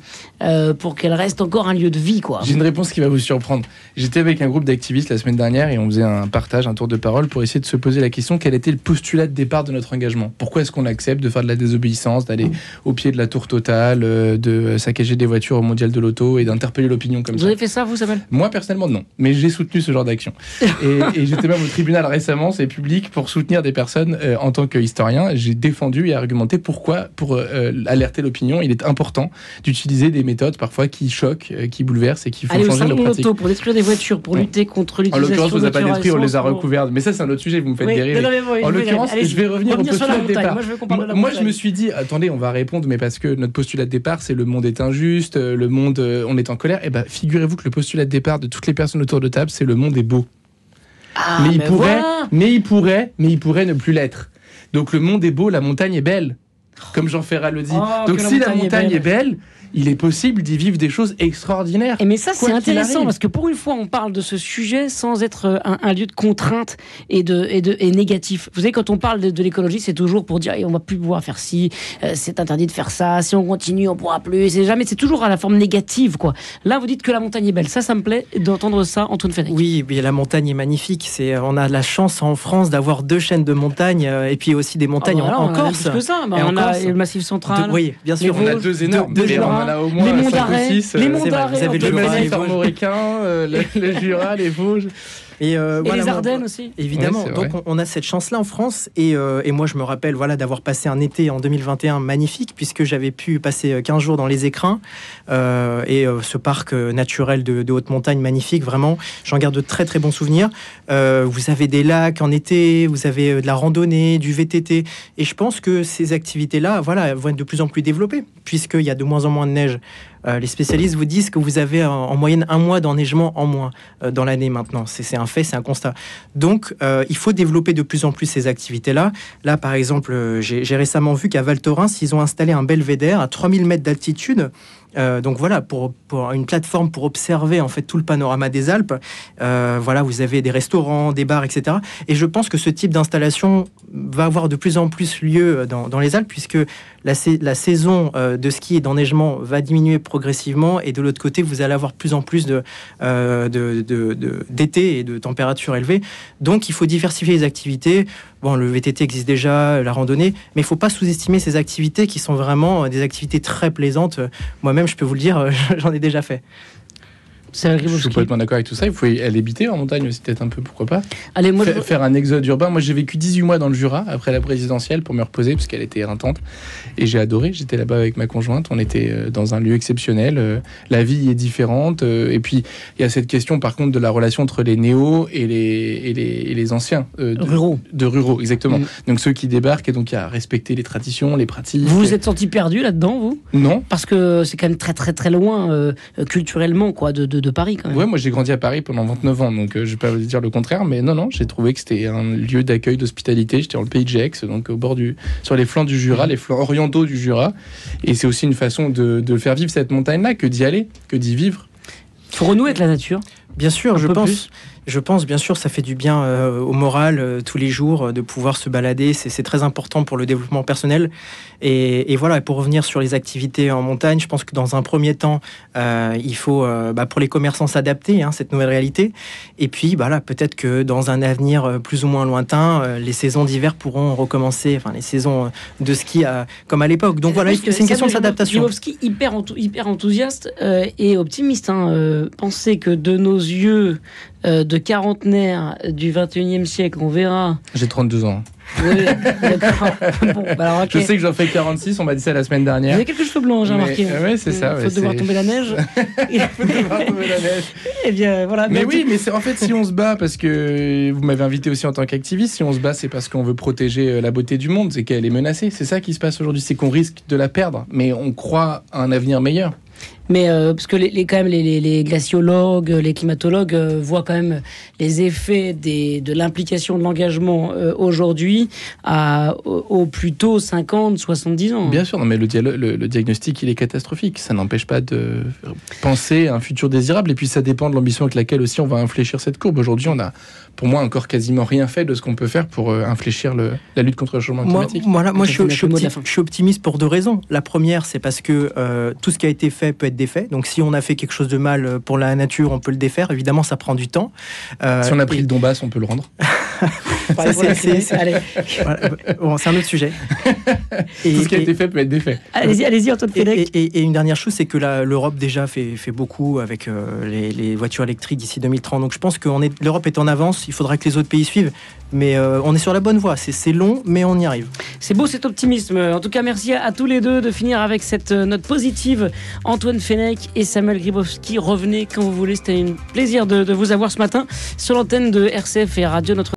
pour qu'elle reste encore un lieu de vie, quoi. J'ai une réponse qui va vous surprendre. J'étais avec un groupe d'activistes la semaine dernière et on faisait un partage, un tour de parole pour essayer de se poser la question: quel était le postulat de départ de notre engagement? Pourquoi est-ce qu'on accepte de faire de la désobéissance, d'aller au pied de la tour Total, de saccager des voitures au mondial de l'auto et d'interpeller l'opinion comme ça? Vous avez fait ça, vous, Samuel? Moi, personnellement, non. Mais j'ai soutenu ce genre d'action. Et j'étais même au tribunal récemment, c'est public, pour soutenir des personnes en tant qu'historien. J'ai défendu et argumenté pourquoi, pour alerter l'opinion, il est important d'utiliser des méthodes parfois qui choquent, qui bouleversent et qui font changer nos pratiques. Pour détruire des voitures, pour lutter contre l'utilisation. En l'occurrence, vous n'avez pas détruit, on les a recouvertes. Mais ça, c'est un autre sujet, vous me faites rire. En l'occurrence, je vais revenir au postulat de départ. Moi, je me suis dit, attendez, on va répondre, mais parce que notre postulat de départ, c'est le monde est injuste, le monde, on est en colère. Eh ben, figurez-vous que le postulat de départ de toutes les personnes autour de table, c'est le monde est beau. Mais il pourrait ne plus l'être. Donc le monde est beau, la montagne est belle, comme Jean Ferrat le dit. Donc si la montagne est belle, il est possible d'y vivre des choses extraordinaires. Et mais ça, c'est quoi qu'il intéressant arrive. parce que pour une fois, on parle de ce sujet sans être un lieu de contrainte et négatif. Vous savez, quand on parle de l'écologie, c'est toujours pour dire on va plus pouvoir faire ci, c'est interdit de faire ça, si on continue, on pourra plus. C'est toujours à la forme négative, quoi. Là, vous dites que la montagne est belle. Ça me plaît d'entendre ça, Antoine Fenech. Oui, mais la montagne est magnifique. On a la chance en France d'avoir 2 chaînes de montagnes et puis aussi des montagnes en Corse. Plus que ça. On a le Massif central. Oui, bien sûr. On a 2 énormes. On en a au moins les monts 5 ou d'Arrée. 6. Les monts d'Arrée. Vous avez Le le massif armoricain, le Jura, les Vosges. Et les Ardennes aussi. Évidemment. Oui, donc on a cette chance-là en France. Et moi, je me rappelle d'avoir passé un été en 2021 magnifique, puisque j'avais pu passer 15 jours dans les Écrins. Ce parc naturel de haute montagne magnifique, vraiment, j'en garde de très très bons souvenirs. Vous avez des lacs en été, vous avez de la randonnée, du VTT. Et je pense que ces activités-là vont être de plus en plus développées, puisqu'il y a de moins en moins de neige. Les spécialistes vous disent que vous avez en moyenne 1 mois d'enneigement en moins dans l'année maintenant. C'est un fait, c'est un constat. Donc, il faut développer de plus en plus ces activités-là. Là, par exemple, j'ai récemment vu qu'à Val Thorens, ils ont installé un belvédère à 3000 mètres d'altitude. Donc voilà, pour une plateforme pour observer en fait tout le panorama des Alpes. Vous avez des restaurants, des bars, etc. Et je pense que ce type d'installation va avoir de plus en plus lieu dans les Alpes, puisque la saison de ski et d'enneigement va diminuer progressivement, et de l'autre côté, vous allez avoir de plus en plus d'été et de températures élevées. Donc, il faut diversifier les activités. Bon, le VTT existe déjà, la randonnée, mais il ne faut pas sous-estimer ces activités qui sont vraiment des activités très plaisantes. Moi-même, je peux vous le dire, j'en ai déjà fait. Je suis complètement d'accord avec tout ça. Il faut aller habiter en montagne aussi, peut-être un peu, pourquoi pas. Allez, faire un exode urbain. Moi, j'ai vécu 18 mois dans le Jura après la présidentielle pour me reposer parce qu'elle était éreintante. Et j'ai adoré. J'étais là-bas avec ma conjointe. On était dans un lieu exceptionnel. La vie est différente. Et puis, il y a cette question, par contre, de la relation entre les néos et les anciens. Ruraux. De ruraux, exactement. Donc, ceux qui débarquent, et donc, il y a à respecter les traditions, les pratiques. Vous vous êtes senti perdu là-dedans, vous ? Non. Parce que c'est quand même très, très, très loin culturellement, quoi, de Paris, quand même. Ouais, moi j'ai grandi à Paris pendant 29 ans, donc je vais pas vous dire le contraire, mais non, j'ai trouvé que c'était un lieu d'accueil, d'hospitalité. J'étais dans le pays de Gex, donc sur les flancs du Jura, les flancs orientaux du Jura, et c'est aussi une façon de faire vivre cette montagne-là, que d'y aller, que d'y vivre. Il faut renouer avec la nature. Bien sûr, je pense, bien sûr, ça fait du bien au moral tous les jours de pouvoir se balader. C'est très important pour le développement personnel. Et voilà, pour revenir sur les activités en montagne, je pense que dans un premier temps, il faut, pour les commerçants, s'adapter à cette nouvelle réalité. Et puis, peut-être que dans un avenir plus ou moins lointain, les saisons d'hiver pourront recommencer, les saisons de ski comme à l'époque. Donc voilà, c'est une question de s'adaptation. Gribowski, hyper enthousiaste et optimiste. Pensez que de nos yeux de quarantenaire du 21e siècle, on verra. J'ai 32 ans. Oui, d'accord. Bon, alors, okay. Je sais que j'en fais 46, on m'a dit ça la semaine dernière. Vous avez quelques cheveux blancs, j'ai remarqué. Oui, c'est ça. Faut devoir tomber la neige. Faut devoir tomber la neige. Eh bien, voilà. Mais oui, mais c'est en fait, si on se bat, parce que vous m'avez invité aussi en tant qu'activiste, si on se bat, c'est parce qu'on veut protéger la beauté du monde, c'est qu'elle est menacée. C'est ça qui se passe aujourd'hui, c'est qu'on risque de la perdre, mais on croit à un avenir meilleur. Mais parce que les glaciologues, les climatologues voient quand même les effets de l'implication de l'engagement aujourd'hui au plus tôt 50, 70 ans. Bien sûr, non, mais le diagnostic, il est catastrophique. Ça n'empêche pas de penser à un futur désirable. Et puis, ça dépend de l'ambition avec laquelle aussi on va infléchir cette courbe. Aujourd'hui, on a, pour moi, encore quasiment rien fait de ce qu'on peut faire pour infléchir la lutte contre le changement climatique. Moi, je suis optimiste pour 2 raisons. La première, c'est parce que tout ce qui a été fait peut être défait. Donc si on a fait quelque chose de mal pour la nature, on peut le défaire. Évidemment, ça prend du temps. Si on a pris le Donbass, on peut le rendre. C'est un autre sujet. Tout ce qui a été fait peut être défait. Allez-y, Antoine Fenech. Et une dernière chose, c'est que l'Europe déjà fait beaucoup avec les voitures électriques d'ici 2030. Donc je pense que l'Europe est en avance. Il faudra que les autres pays suivent. Mais on est sur la bonne voie. C'est long, mais on y arrive. C'est beau cet optimisme. En tout cas, merci à tous les deux de finir avec cette note positive. Antoine Fenech et Samuel Gribowski, revenez quand vous voulez. C'était un plaisir de vous avoir ce matin sur l'antenne de RCF et Radio Notre-Dame.